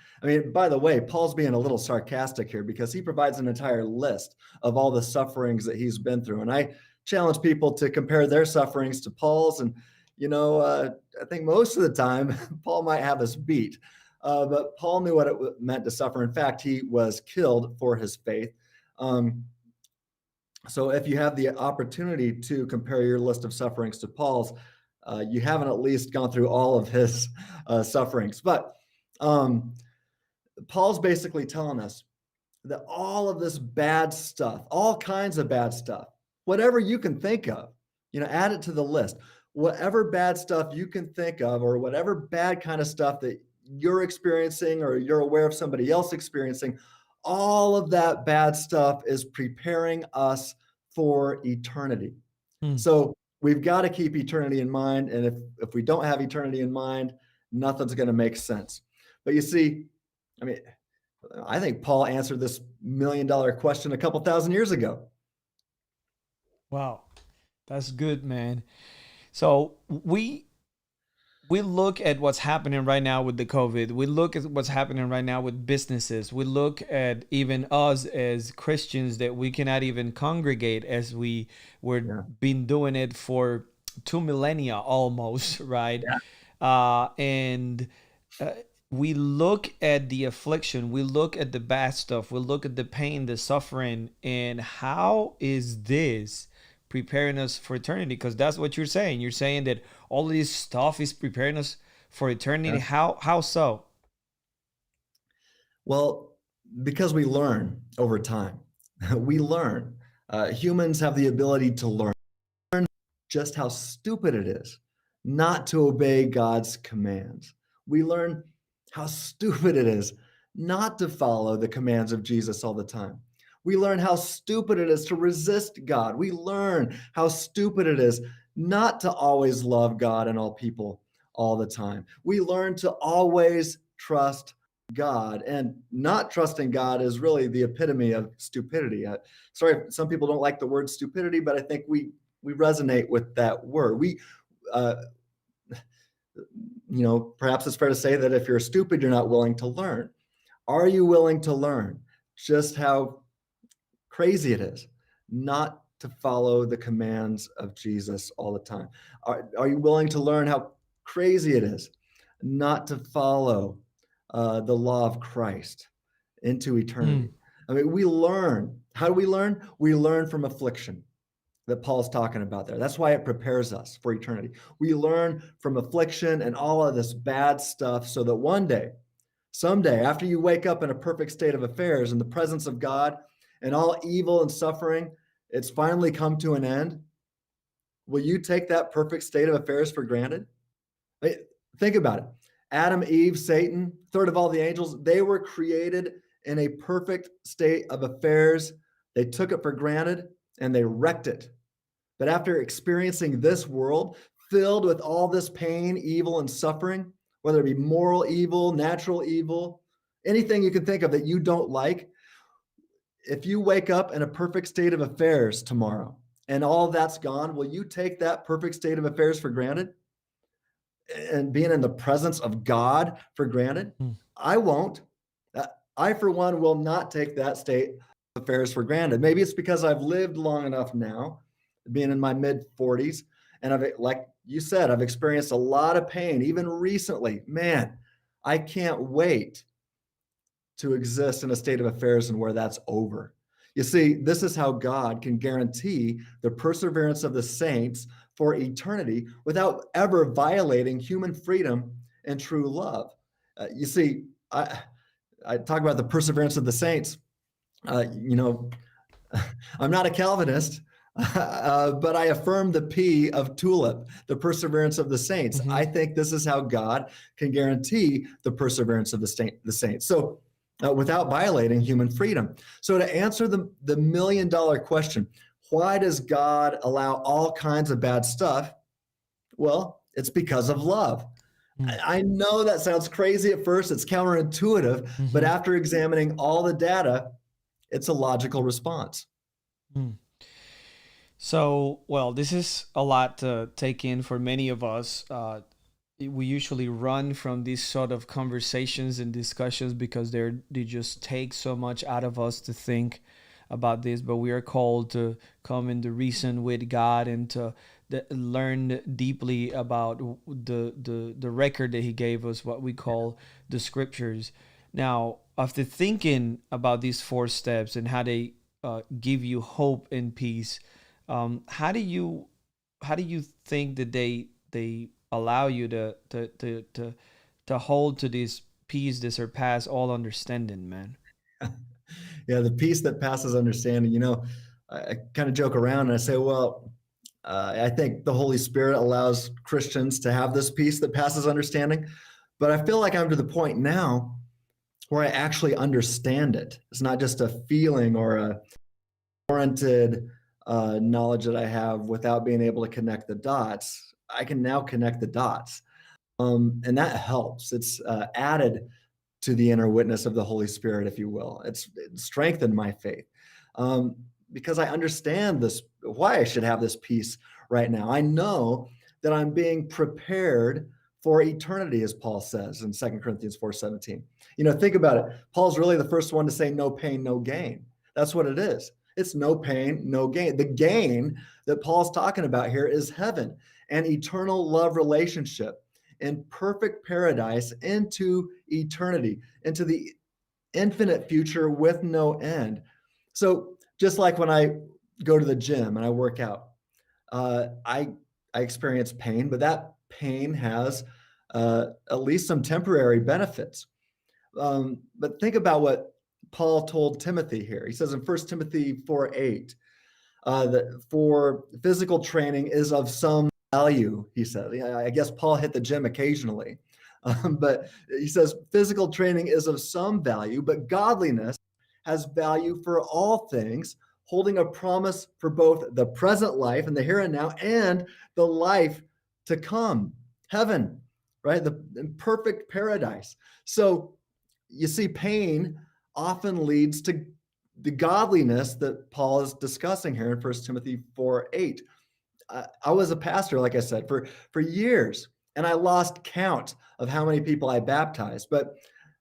By the way, Paul's being a little sarcastic here because he provides an entire list of all the sufferings that he's been through. And I challenge people to compare their sufferings to Paul's. And, I think most of the time, Paul might have us beat. But Paul knew what it meant to suffer. In fact, he was killed for his faith. So if you have the opportunity to compare your list of sufferings to Paul's, you haven't at least gone through all of his sufferings. But Paul's basically telling us that all of this bad stuff, all kinds of bad stuff, whatever you can think of, add it to the list. Whatever bad stuff you can think of, or whatever bad kind of stuff that you're experiencing or you're aware of somebody else experiencing, all of that bad stuff is preparing us for eternity. So we've got to keep eternity in mind. And if we don't have eternity in mind, nothing's going to make sense. But you see, I think Paul answered this $1 million question a couple thousand years ago. Wow, that's good, man. So We look at what's happening right now with the COVID. We look at what's happening right now with businesses. We look at even us as Christians that we cannot even congregate as we were Yeah. been doing it for 2 millennia almost, right? Yeah. And uh, we look at the affliction, we look at the bad stuff, we look at the pain, the suffering, and how is this preparing us for eternity? Because that's what you're saying. You're saying that all of this stuff is preparing us for eternity. Yeah. How so? Well, because we learn over time. We learn. Humans have the ability to learn just how stupid it is not to obey God's commands. We learn how stupid it is not to follow the commands of Jesus all the time. We learn how stupid it is to resist God. We learn how stupid it is not to always love God and all people all the time. We learn to always trust God, and not trusting God is really the epitome of stupidity. Sorry, some people don't like the word stupidity, but I think we resonate with that word. Uh, Perhaps it's fair to say that if you're stupid, you're not willing to learn. Are you willing to learn just how crazy it is not to follow the commands of Jesus all the time? Are you willing to learn how crazy it is not to follow the law of Christ into eternity? I mean, we learn. How do we learn? We learn from affliction that Paul's talking about there. That's why it prepares us for eternity. We learn from affliction and all of this bad stuff so that one day, someday, after you wake up in a perfect state of affairs in the presence of God and all evil and suffering, it's finally come to an end. Will you take that perfect state of affairs for granted? Think about it. Adam, Eve, Satan, third of all the angels, they were created in a perfect state of affairs. They took it for granted and they wrecked it. But after experiencing this world filled with all this pain, evil, and suffering, whether it be moral evil, natural evil, anything you can think of that you don't like, if you wake up in a perfect state of affairs tomorrow and all that's gone, will you take that perfect state of affairs for granted? And being in the presence of God for granted? I won't. I, for one, will not take that state of affairs for granted. Maybe it's because I've lived long enough now, being in my mid 40s, and like you said, I've experienced a lot of pain, even recently. Man, I can't wait to exist in a state of affairs and where that's over. You see, this is how God can guarantee the perseverance of the saints for eternity without ever violating human freedom and true love. You see, I talk about the perseverance of the saints. I'm not a Calvinist, but I affirm the P of tulip, the perseverance of the saints. I think this is how God can guarantee the perseverance of the saints. So without violating human freedom. So to answer the million-dollar question, why does God allow all kinds of bad stuff? Well, it's because of love. I know that sounds crazy at first. It's counterintuitive, but after examining all the data, it's a logical response. So, well, this is a lot to take in for many of us. We usually run from these sort of conversations and discussions because they just take so much out of us to think about this. But we are called to come and to reason with God and to learn deeply about the record that He gave us, what we call the Scriptures. Now, after thinking about these 4 steps and how they give you hope and peace, how do you think that they allow you to hold to this peace that surpass all understanding, man? Yeah, the peace that passes understanding. I kind of joke around and I say, well, I think the Holy Spirit allows Christians to have this peace that passes understanding, but I feel like I'm to the point now where I actually understand it. It's not just a feeling or a warranted knowledge that I have without being able to connect the dots. I can now connect the dots. And that helps. It's added to the inner witness of the Holy Spirit, if you will. It strengthened my faith because I understand this, why I should have this peace right now. I know that I'm being prepared for eternity, as Paul says in 2 Corinthians 4:17. Think about it. Paul's really the first one to say no pain, no gain. That's what it is. It's no pain, no gain. The gain that Paul's talking about here is heaven, an eternal love relationship in perfect paradise into eternity, into the infinite future with no end. So just like when I go to the gym and I work out, I experience pain, but that pain has at least some temporary benefits. But think about what Paul told Timothy here. He says in 1 Timothy 4:8 that for physical training is of some value, he said. I guess Paul hit the gym occasionally. But he says physical training is of some value, but godliness has value for all things, holding a promise for both the present life and the here and now and the life to come, heaven, right? The perfect paradise. So you see, pain often leads to the godliness that Paul is discussing here in 1 Timothy 4:8. I was a pastor, like I said, for years, and I lost count of how many people I baptized. But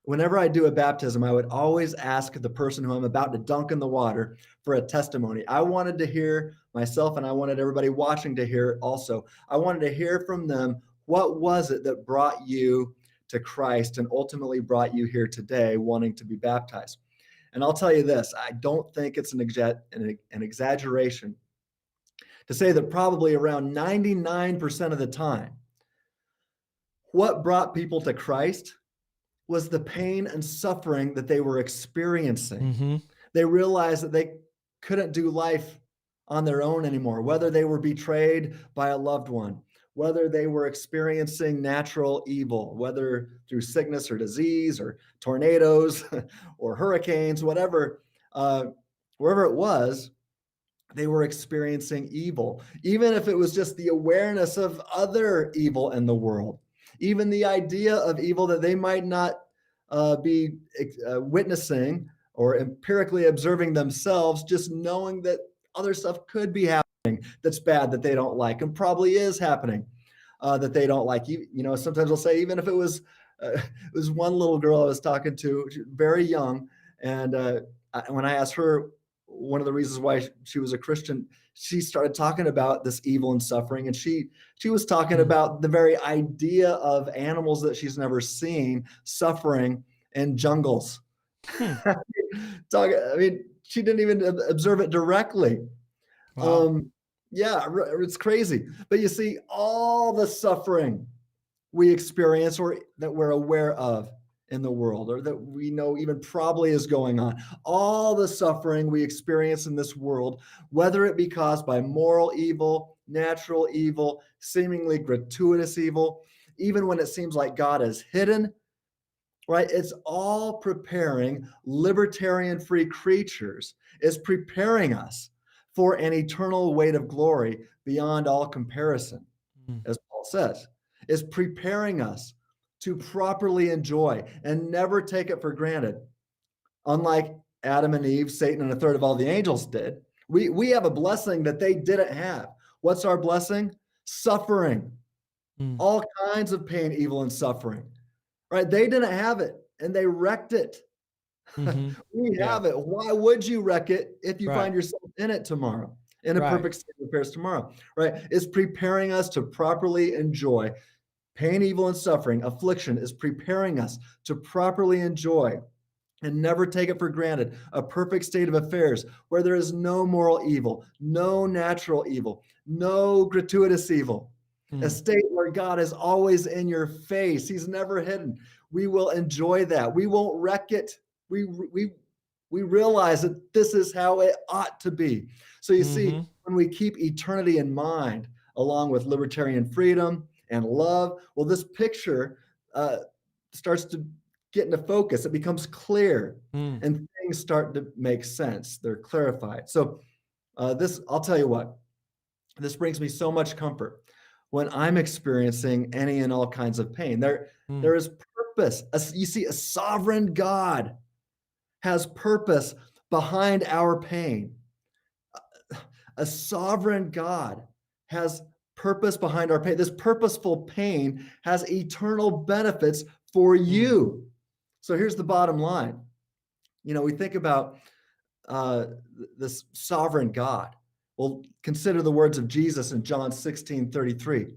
whenever I do a baptism, I would always ask the person who I'm about to dunk in the water for a testimony. I wanted to hear myself, and I wanted everybody watching to hear it also. I wanted to hear from them, what was it that brought you to Christ and ultimately brought you here today wanting to be baptized? And I'll tell you this, I don't think it's an exaggeration to say that probably around 99% of the time, what brought people to Christ was the pain and suffering that they were experiencing. Mm-hmm. They realized that they couldn't do life on their own anymore, whether they were betrayed by a loved one, whether they were experiencing natural evil, whether through sickness or disease or tornadoes or hurricanes, whatever, wherever it was, they were experiencing evil, even if it was just the awareness of other evil in the world, even the idea of evil that they might not be witnessing or empirically observing themselves, just knowing that other stuff could be happening that's bad that they don't like and probably is happening that they don't like. Sometimes I'll say, even if it was one little girl I was talking to, very young, and when I asked her one of the reasons why she was a Christian, she started talking about this evil and suffering, and she was talking about the very idea of animals that she's never seen suffering in jungles. She didn't even observe it directly. Wow. Yeah, it's crazy. But you see, all the suffering we experience or that we're aware of in the world, or that we know even probably is going on, all the suffering we experience in this world, whether it be caused by moral evil, natural evil, seemingly gratuitous evil, even when it seems like God is hidden, right? It's all preparing libertarian free creatures, is preparing us for an eternal weight of glory beyond all comparison, as Paul says, is preparing us to properly enjoy and never take it for granted. Unlike Adam and Eve, Satan, and a third of all the angels did, we have a blessing that they didn't have. What's our blessing? Suffering. All kinds of pain, evil, and suffering. Right? They didn't have it, and they wrecked it. We have it. Why would you wreck it if you find yourself in it tomorrow, in a perfect state of affairs tomorrow? Right? It's preparing us to properly enjoy pain, evil, and suffering. Affliction is preparing us to properly enjoy and never take it for granted a perfect state of affairs where there is no moral evil, no natural evil, no gratuitous evil. A state where God is always in your face. He's never hidden. We will enjoy that. We won't wreck it. We realize that this is how it ought to be. So you see, when we keep eternity in mind, along with libertarian freedom and love, well, this picture starts to get into focus. It becomes clear, and things start to make sense. They're clarified. So I'll tell you what, this brings me so much comfort when I'm experiencing any and all kinds of pain. There is purpose. You see, a sovereign God has purpose behind our pain. A sovereign God has purpose behind our pain. This purposeful pain has eternal benefits for you. So here's the bottom line. We think about this sovereign God. Well, consider the words of Jesus in John 16:33.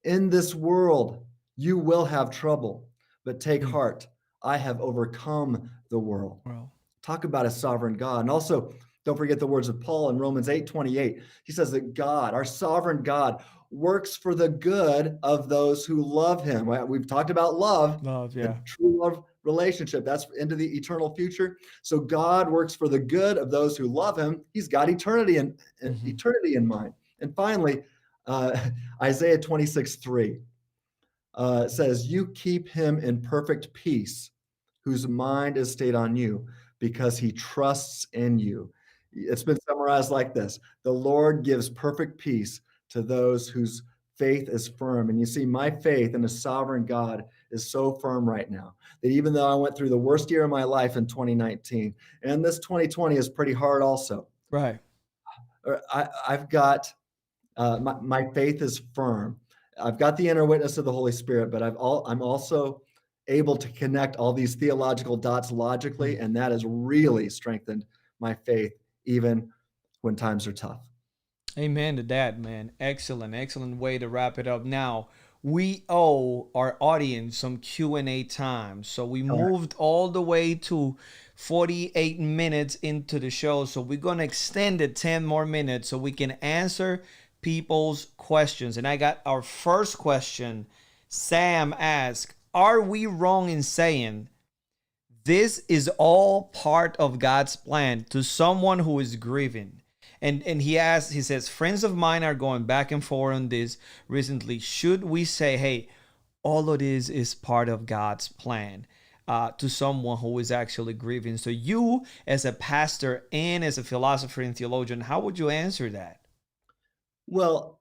In this world, you will have trouble, but take heart. I have overcome the world. Well, Talk about a sovereign God. And also, don't forget the words of Paul in Romans 8:28. He says that God, our sovereign God, works for the good of those who love him. We've talked about love, yeah. true love relationship. That's into the eternal future. So God works for the good of those who love him. He's got eternity in mind. And finally, Isaiah 26:3 says, you keep him in perfect peace, whose mind is stayed on you, because he trusts in you. It's been summarized like this: the Lord gives perfect peace to those whose faith is firm. And you see, my faith in a sovereign God is so firm right now that even though I went through the worst year of my life in 2019, and this 2020 is pretty hard also. Right. I've got, my faith is firm. I've got the inner witness of the Holy Spirit, but I'm also able to connect all these theological dots logically, and that has really strengthened my faith even when times are tough. Amen to that, man. Excellent way to wrap it up. Now, we owe our audience some Q&A time. So we moved all the way to 48 minutes into the show. So we're going to extend it 10 more minutes so we can answer people's questions. And I got our first question. Sam asked, are we wrong in saying this is all part of God's plan to someone who is grieving? And he says, friends of mine are going back and forth on this recently. Should we say, hey, all of this is part of God's plan to someone who is actually grieving? So you, as a pastor and as a philosopher and theologian, how would you answer that? Well,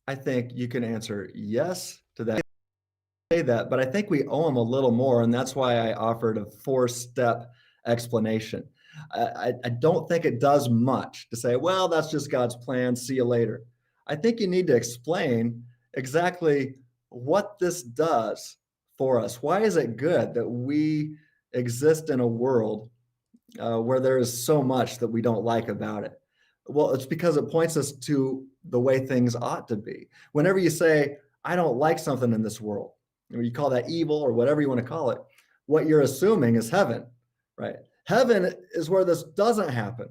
I think you can answer yes to that. Say that, but I think we owe him a little more, and that's why I offered a 4-step explanation. I don't think it does much to say, well, that's just God's plan, see you later. I think you need to explain exactly what this does for us. Why is it good that we exist in a world where there is so much that we don't like about it? Well, it's because it points us to the way things ought to be. Whenever you say, I don't like something in this world, or you call that evil or whatever you want to call it, what you're assuming is heaven, right? Heaven is where this doesn't happen.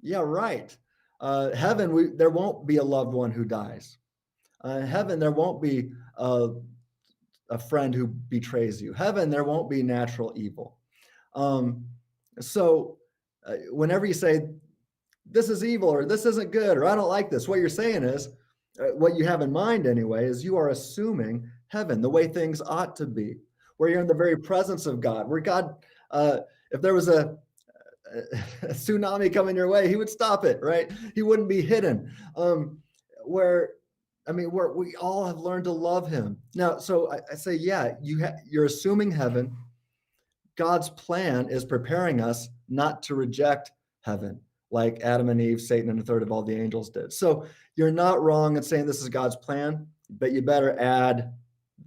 Yeah, right. Heaven, there won't be a loved one who dies. Heaven, there won't be a friend who betrays you. Heaven, there won't be natural evil. So whenever you say, this is evil, or this isn't good, or I don't like this, what you're saying is, what you have in mind anyway, is you are assuming heaven, the way things ought to be, where you're in the very presence of God, where God, if there was a tsunami coming your way, he would stop it, right? He wouldn't be hidden. Where we all have learned to love him. Now, so I say, yeah, you're assuming heaven. God's plan is preparing us not to reject heaven, like Adam and Eve, Satan, and a third of all the angels did. So you're not wrong in saying this is God's plan, but you better add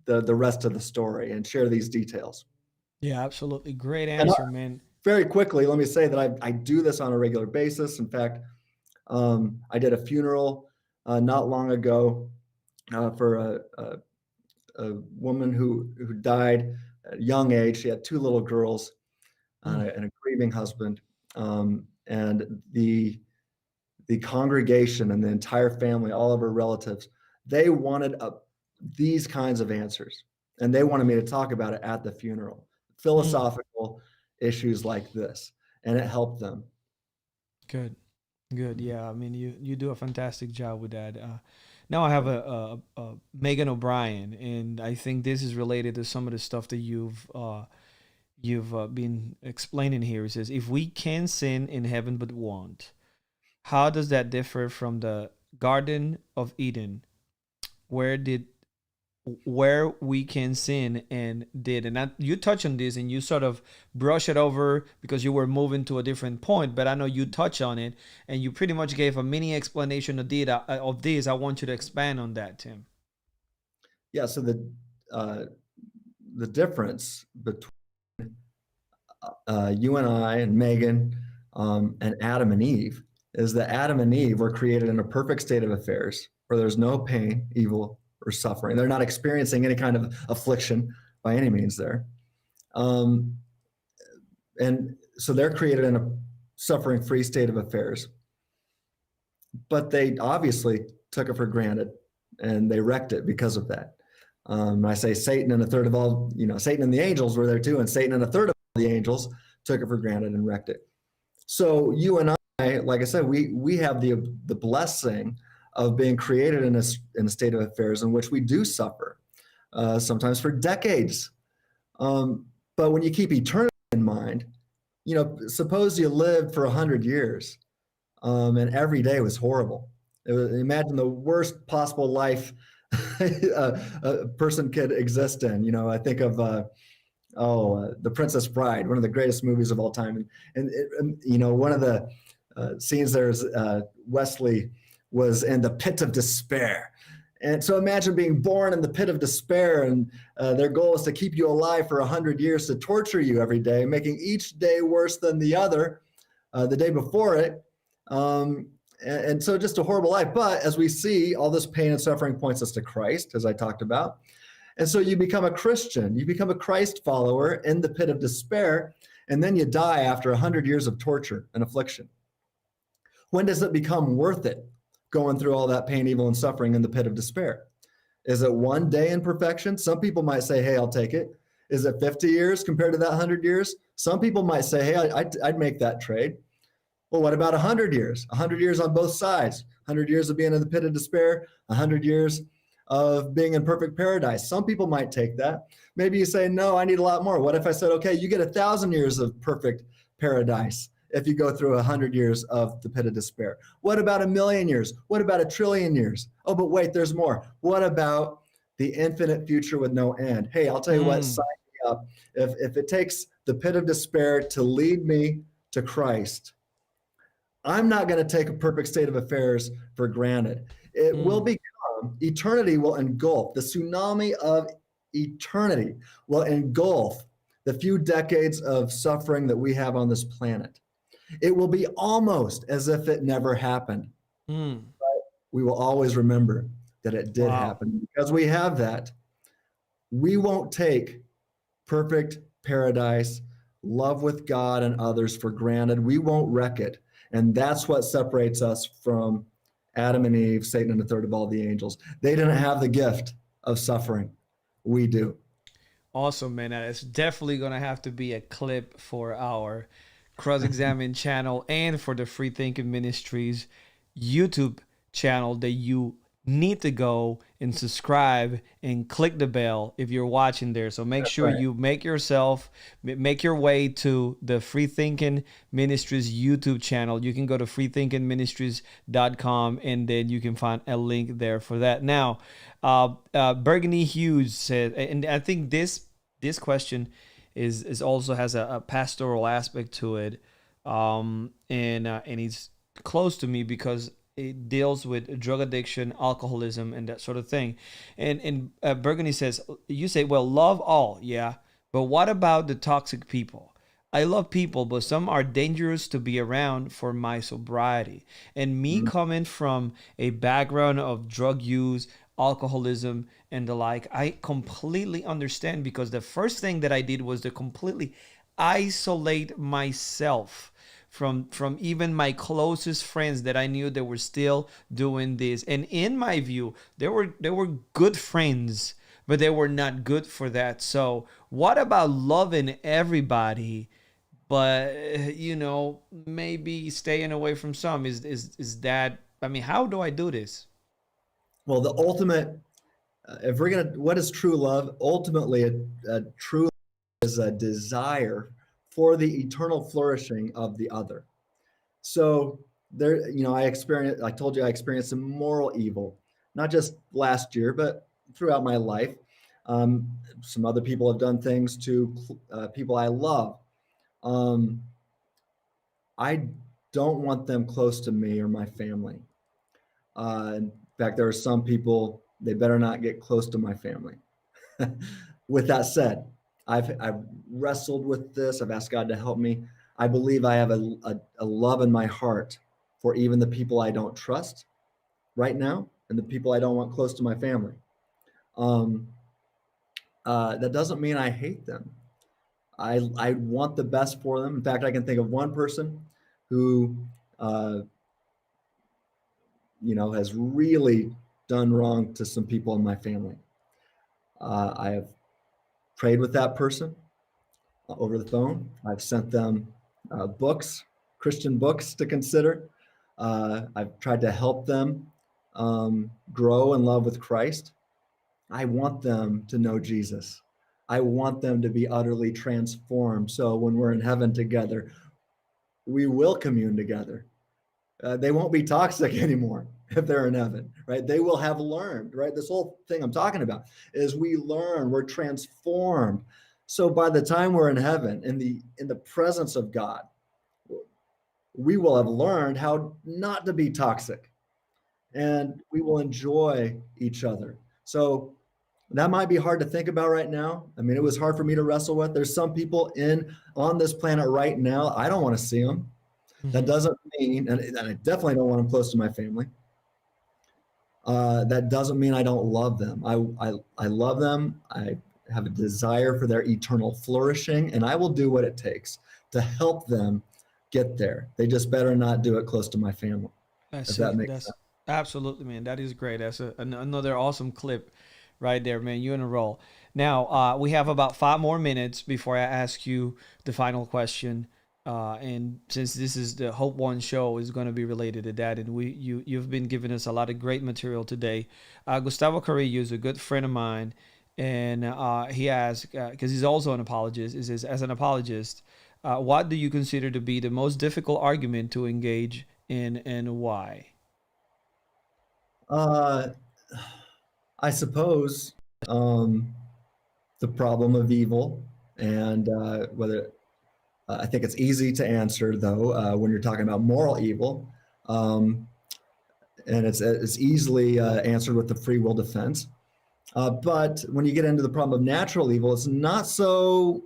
the rest of the story and share these details. Yeah, absolutely. Great answer, man. Very quickly, let me say that I do this on a regular basis. In fact, I did a funeral not long ago for a woman who died at a young age. She had 2 little girls and a grieving husband. And the congregation and the entire family, all of her relatives, they wanted these kinds of answers. And they wanted me to talk about it at the funeral, philosophical issues like this. And it helped them. Good. Yeah, I mean, you do a fantastic job with that. Now I have a Megan O'Brien, and I think this is related to some of the stuff that you've been explaining here. It says, if we can sin in heaven but won't, how does that differ from the Garden of Eden? Where did where we can sin and did. And you touch on this and you sort of brush it over because you were moving to a different point, but I know you touch on it and you pretty much gave a mini explanation of this. I want you to expand on that, Tim. Yeah. So the difference between you and I and Megan and Adam and Eve is that Adam and Eve were created in a perfect state of affairs where there's no pain, evil, or suffering. They're not experiencing any kind of affliction by any means there. And so they're created in a suffering-free state of affairs. But they obviously took it for granted and they wrecked it because of that. I say Satan and a third of all, Satan and the angels were there too, and Satan and a third of all the angels took it for granted and wrecked it. So you and I, like I said, we have the blessing of being created in a state of affairs in which we do suffer, sometimes for decades. But when you keep eternity in mind, suppose you lived for 100 years, and every day was horrible. Imagine the worst possible life a person could exist in. I think of The Princess Bride, one of the greatest movies of all time, and one of the scenes there is Wesley was in the pit of despair. And so imagine being born in the pit of despair, and their goal is to keep you alive for 100 years, to torture you every day, making each day worse than the other, the day before it. And so just a horrible life. But as we see, all this pain and suffering points us to Christ, as I talked about. And so you become a Christian, you become a Christ follower in the pit of despair, and then you die after 100 years of torture and affliction. When does it become worth it, going through all that pain, evil, and suffering in the pit of despair? Is it one day in perfection? Some people might say, hey, I'll take it. Is it 50 years compared to that 100 years? Some people might say, hey, I'd make that trade. Well, what about 100 years? 100 years on both sides. 100 years of being in the pit of despair, 100 years of being in perfect paradise. Some people might take that. Maybe you say, no, I need a lot more. What if I said, okay, you get 1,000 years of perfect paradise if you go through 100 years of the pit of despair? What about 1,000,000 years? What about 1,000,000,000,000 years? Oh, but wait, there's more. What about the infinite future with no end? Hey, I'll tell you what, sign me up. If it takes the pit of despair to lead me to Christ, I'm not going to take a perfect state of affairs for granted. It will become, eternity will engulf, the tsunami of eternity will engulf the few decades of suffering that we have on this planet. It will be almost as if it never happened. But we will always remember that it did happen. Because we have that, we won't take perfect paradise, love with God and others for granted. We won't wreck it. And that's what separates us from Adam and Eve, Satan and a third of all the angels. They didn't have the gift of suffering. We do. Awesome, man. It's definitely going to have to be a clip for our CrossExamined channel and for the Free Thinking Ministries YouTube channel that you need to go and subscribe and click the bell if you're watching there. So make sure you make your way to the Free Thinking Ministries YouTube channel. You can go to freethinkingministries.com and then you can find a link there for that. Now, Burgundy Hughes said, and I think this question is also has a pastoral aspect to it, and it's close to me because it deals with drug addiction, alcoholism, and that sort of thing. And Burgundy says, you say, well, love all, yeah, but what about the toxic people? I love people, but some are dangerous to be around for my sobriety. And me coming from a background of drug use, alcoholism, and the like, I completely understand, because the first thing that I did was to completely isolate myself from even my closest friends that I knew that were still doing this. And in my view, they were good friends, but they were not good for that. So what about loving everybody, but maybe staying away from some? Is that, I mean, how do I do this? Well, the ultimate, what is true love? Ultimately, a true love is a desire for the eternal flourishing of the other. So there, I told you I experienced some moral evil, not just last year, but throughout my life. Some other people have done things to people I love. I don't want them close to me or my family. In fact, there are some people, they better not get close to my family. With that said, I've wrestled with this. I've asked God to help me. I believe I have a love in my heart for even the people I don't trust right now and the people I don't want close to my family. That doesn't mean I hate them. I want the best for them. In fact, I can think of one person who, has really done wrong to some people in my family. I have prayed with that person over the phone. I've sent them books, Christian books to consider. I've tried to help them grow in love with Christ. I want them to know Jesus. I want them to be utterly transformed. So when we're in heaven together, we will commune together. They won't be toxic anymore if they're in heaven, right? They will have learned, right? This whole thing I'm talking about is we learn, we're transformed. So by the time we're in heaven, in the presence of God, we will have learned how not to be toxic, and we will enjoy each other. So that might be hard to think about right now. I mean, it was hard for me to wrestle with. There's some people on this planet right now, I don't want to see them. Mm-hmm. That doesn't mean, and I definitely don't want them close to my family. That doesn't mean I don't love them. I love them. I have a desire for their eternal flourishing, and I will do what it takes to help them get there. They just better not do it close to my family. If that makes sense. Absolutely, man. That is great. That's another awesome clip right there, man. You in a roll. Now, we have about 5 more minutes before I ask you the final question. And since this is the Hope One show, is going to be related to that, and you've been giving us a lot of great material today. Gustavo Carrillo is a good friend of mine, and he asked, because he's also an apologist, he says, as an apologist, what do you consider to be the most difficult argument to engage in, and why? I suppose the problem of evil, and whether I think it's easy to answer, though, when you're talking about moral evil, and it's easily answered with the free will defense. But when you get into the problem of natural evil, it's not so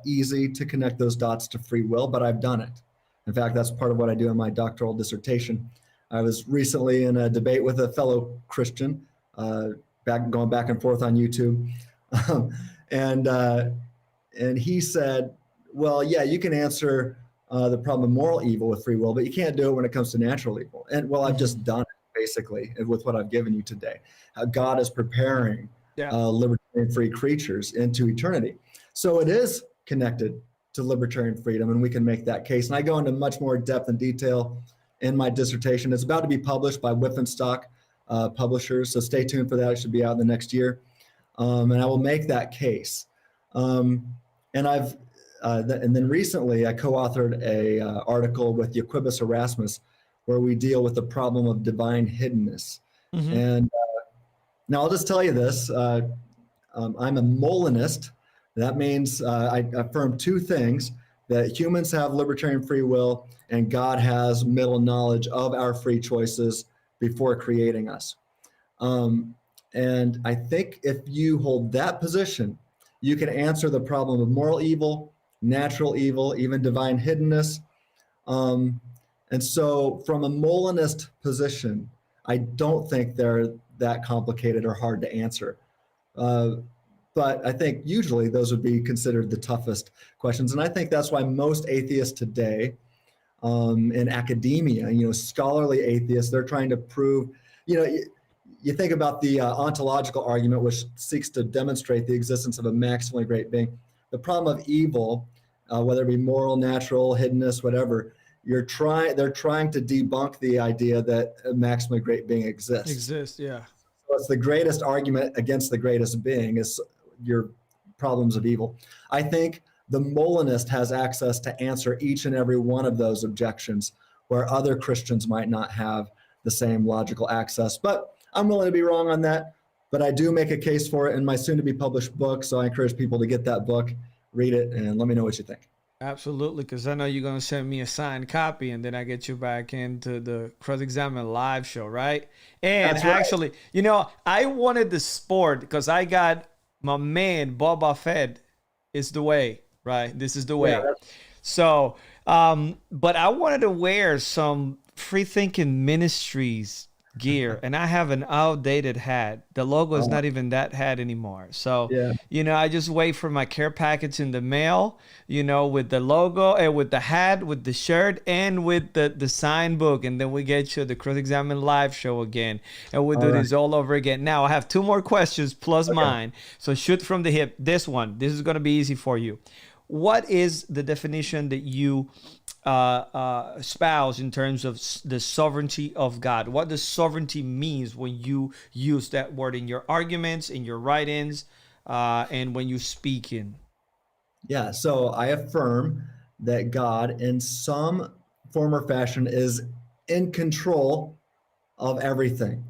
easy to connect those dots to free will, but I've done it. In fact, that's part of what I do in my doctoral dissertation. I was recently in a debate with a fellow Christian, going back and forth on YouTube, and he said, well, yeah, you can answer the problem of moral evil with free will, but you can't do it when it comes to natural evil. And well, I've just done it, basically, with what I've given you today. God is preparing libertarian free creatures into eternity. So it is connected to libertarian freedom, and we can make that case. And I go into much more depth and detail in my dissertation. It's about to be published by Whiffenstock publishers, so stay tuned for that. It should be out in the next year. And I will make that case. And then recently I co-authored a article with Euquibus Erasmus where we deal with the problem of divine hiddenness. Mm-hmm. And now I'll just tell you this, I'm a Molinist. That means I affirm 2 things: that humans have libertarian free will and God has middle knowledge of our free choices before creating us. And I think if you hold that position, you can answer the problem of moral evil, natural evil, even divine hiddenness. And so from a Molinist position, I don't think they're that complicated or hard to answer. But I think usually those would be considered the toughest questions. And I think that's why most atheists today in academia, scholarly atheists, they're trying to prove, you think about the ontological argument, which seeks to demonstrate the existence of a maximally great being. The problem of evil, whether it be moral, natural, hiddenness, whatever, they're trying to debunk the idea that a maximally great being exists. Yeah. So it's the greatest argument against the greatest being is your problems of evil. I think the Molinist has access to answer each and every one of those objections where other Christians might not have the same logical access. But I'm willing to be wrong on that. but I do make a case for it in my soon to be published book. So I encourage people to get that book, read it, and let me know what you think. Absolutely, because I know you're going to send me a signed copy, and then I get you back into the CrossExamined live show, right? And That's right. actually, I wanted the sport because I got my man Boba Fett is the way, right? This is the Yeah, way. So, but I wanted to wear some free thinking ministries gear, and I have an outdated hat. The logo is uh, not even that hat anymore. So, yeah. I just wait for my care package in the mail, with the logo and with the hat, with the shirt, and with the sign book, and then we get you the Cross Examine live show again, and we'll All do right. this all over again. Now I have two more questions plus Okay. mine. So shoot from the hip. This is gonna be easy for you. What is the definition that you espouse in terms of the sovereignty of God? What does sovereignty means when you use that word in your arguments, in your write-ins, and when you speak in? Yeah. So I affirm that God, in some form or fashion, is in control of everything.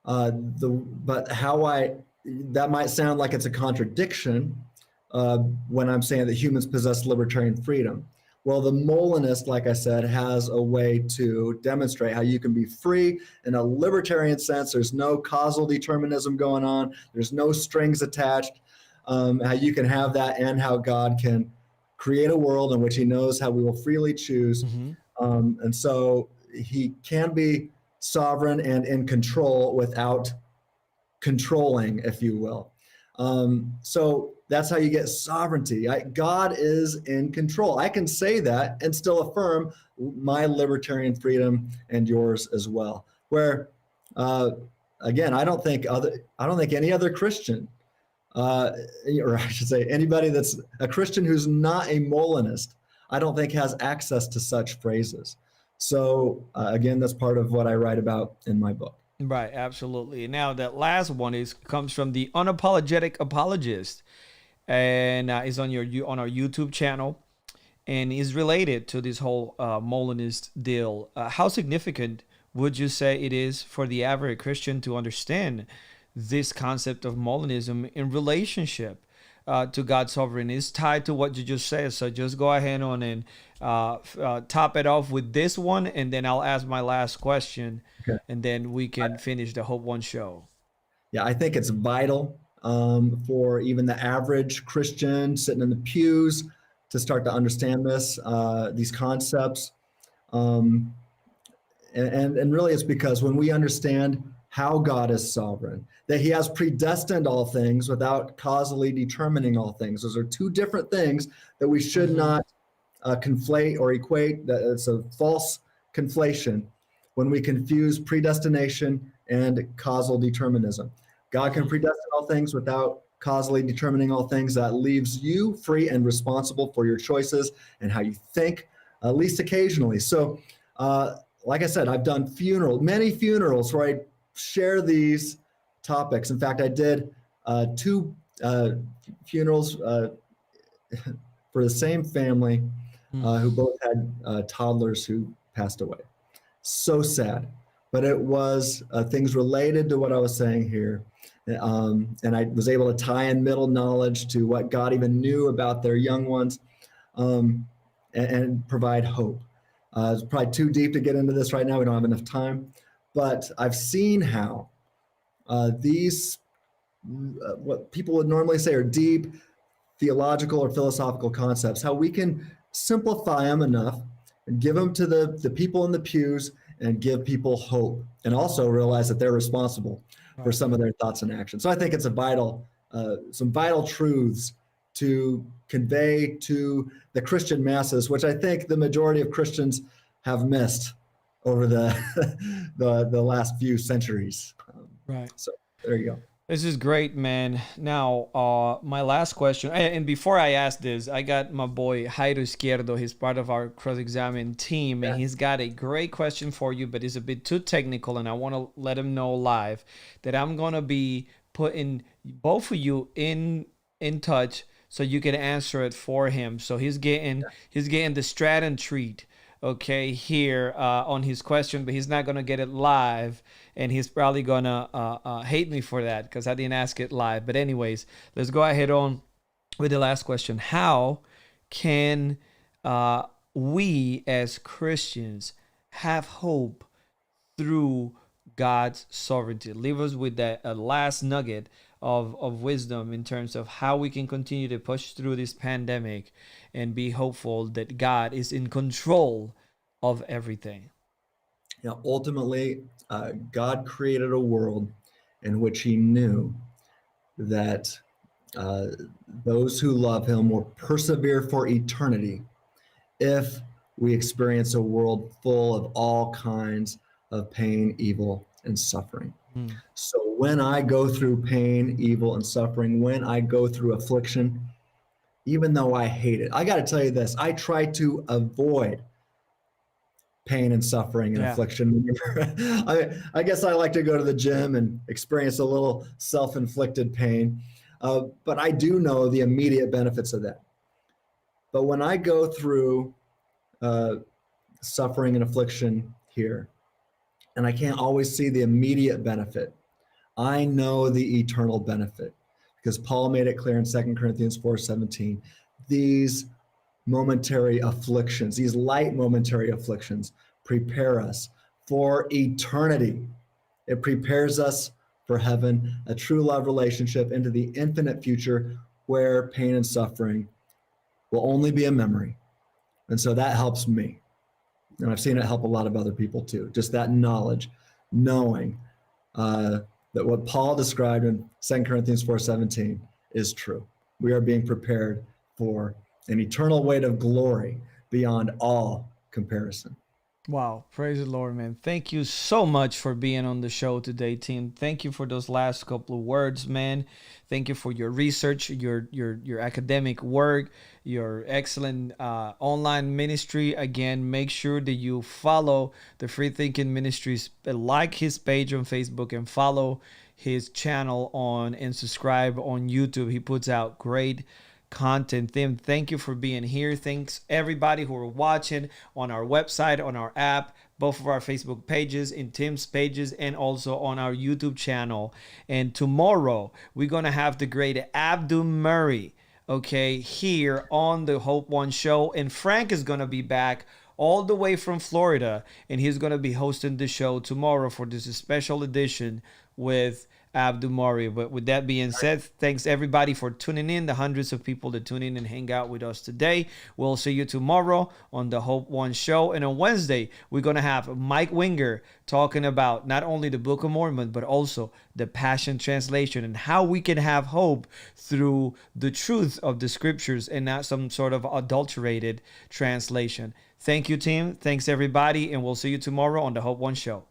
But how I that might sound like it's a contradiction when I'm saying that humans possess libertarian freedom. Well, the Molinist, like I said, has a way to demonstrate how you can be free in a libertarian sense. There's no causal determinism going on. There's no strings attached. How you can have that, and how God can create a world in which He knows how we will freely choose. Mm-hmm. And so He can be sovereign and in control without controlling, if you will. So that's how you get sovereignty. God is in control. I can say that and still affirm my libertarian freedom and yours as well. Where, again, I don't think any other Christian, or I should say, anybody that's a Christian who's not a Molinist, I don't think has access to such phrases. So again, that's part of what I write about in my book. Right, absolutely. Now that last one comes from the unapologetic apologist, and is on our YouTube channel, and is related to this whole Molinist deal. How significant would you say it is for the average Christian to understand this concept of Molinism in relationship to God's sovereignty? Is tied to what you just said. So just go ahead on and top it off with this one, and then I'll ask my last question, Okay. and then we can finish the Hope One show. Yeah, I think it's vital for even the average Christian sitting in the pews to start to understand these concepts. Um, and really, it's because when we understand how God is sovereign, that He has predestined all things without causally determining all things. Those are two different things that we should not conflate or equate. That it's a false conflation when we confuse predestination and causal determinism. God can predestine all things without causally determining all things. That leaves you free and responsible for your choices and how you think, at least occasionally. So, like I said, I've done many funerals where I share these topics. In fact, I did two funerals for the same family who both had toddlers who passed away. So sad, but it was things related to what I was saying here. And I was able to tie in middle knowledge to what God even knew about their young ones, and provide hope. It's probably too deep to get into this right now. We don't have enough time, but I've seen how these, what people would normally say are deep theological or philosophical concepts, how we can simplify them enough and give them to the people in the pews and give people hope, and also realize that they're responsible for some of their thoughts and actions. So I think it's some vital truths to convey to the Christian masses, which I think the majority of Christians have missed over the the last few centuries. Right. So there you go. This is great, man. Now, my last question, and before I ask this, I got my boy Jairo Izquierdo. He's part of our CrossExamined team, and he's got a great question for you, but it's a bit too technical, and I want to let him know live that I'm going to be putting both of you in touch so you can answer it for him. So he's getting the Stratton treat okay, here on his question, but he's not gonna get it live, and he's probably gonna hate me for that because I didn't ask it live. But anyways, let's go ahead on with the last question. How can we as Christians have hope through God's sovereignty? Leave us with that last nugget of wisdom in terms of how we can continue to push through this pandemic and be hopeful that God is in control of everything. Ultimately, God created a world in which he knew that uh, those who love him will persevere for eternity if we experience a world full of all kinds of pain, evil, and suffering. Mm. So when I go through pain, evil, and suffering, when I go through affliction, even though I hate it, I got to tell you this, I try to avoid pain and suffering and Yeah. affliction. I guess I like to go to the gym and experience a little self-inflicted pain, but I do know the immediate benefits of that. But when I go through suffering and affliction here, and I can't always see the immediate benefit, I know the eternal benefit, because Paul made it clear in 2 Corinthians 4:17, these momentary afflictions, these light momentary afflictions prepare us for eternity. It prepares us for heaven, a true love relationship, into the infinite future where pain and suffering will only be a memory. And so that helps me. And I've seen it help a lot of other people too. Just that knowledge, knowing that what Paul described in 2 Corinthians 4:17 is true. We are being prepared for an eternal weight of glory beyond all comparison. Wow, praise the Lord, man. Thank you so much for being on the show today, team. Thank you for those last couple of words, man. Thank you for your research, your academic work, your excellent online ministry. Again, make sure that you follow the Free Thinking Ministries, like his page on Facebook, and follow his channel on and subscribe on YouTube. He puts out great content. Tim, thank you for being here. Thanks everybody who are watching on our website, on our app, both of our Facebook pages, in Tim's pages, and also on our YouTube channel. And tomorrow we're gonna have the great Abdul Murray, okay, here on the Hope One Show, and Frank is gonna be back all the way from Florida, and he's gonna be hosting the show tomorrow for this special edition with Abdul Murray. But with that being said, thanks everybody for tuning in, the hundreds of people that tune in and hang out with us today. We'll see you tomorrow on the Hope One Show. And on Wednesday, we're going to have Mike Winger talking about not only the Book of Mormon, but also the Passion Translation and how we can have hope through the truth of the scriptures and not some sort of adulterated translation. Thank you, team. Thanks, everybody. And we'll see you tomorrow on the Hope One Show.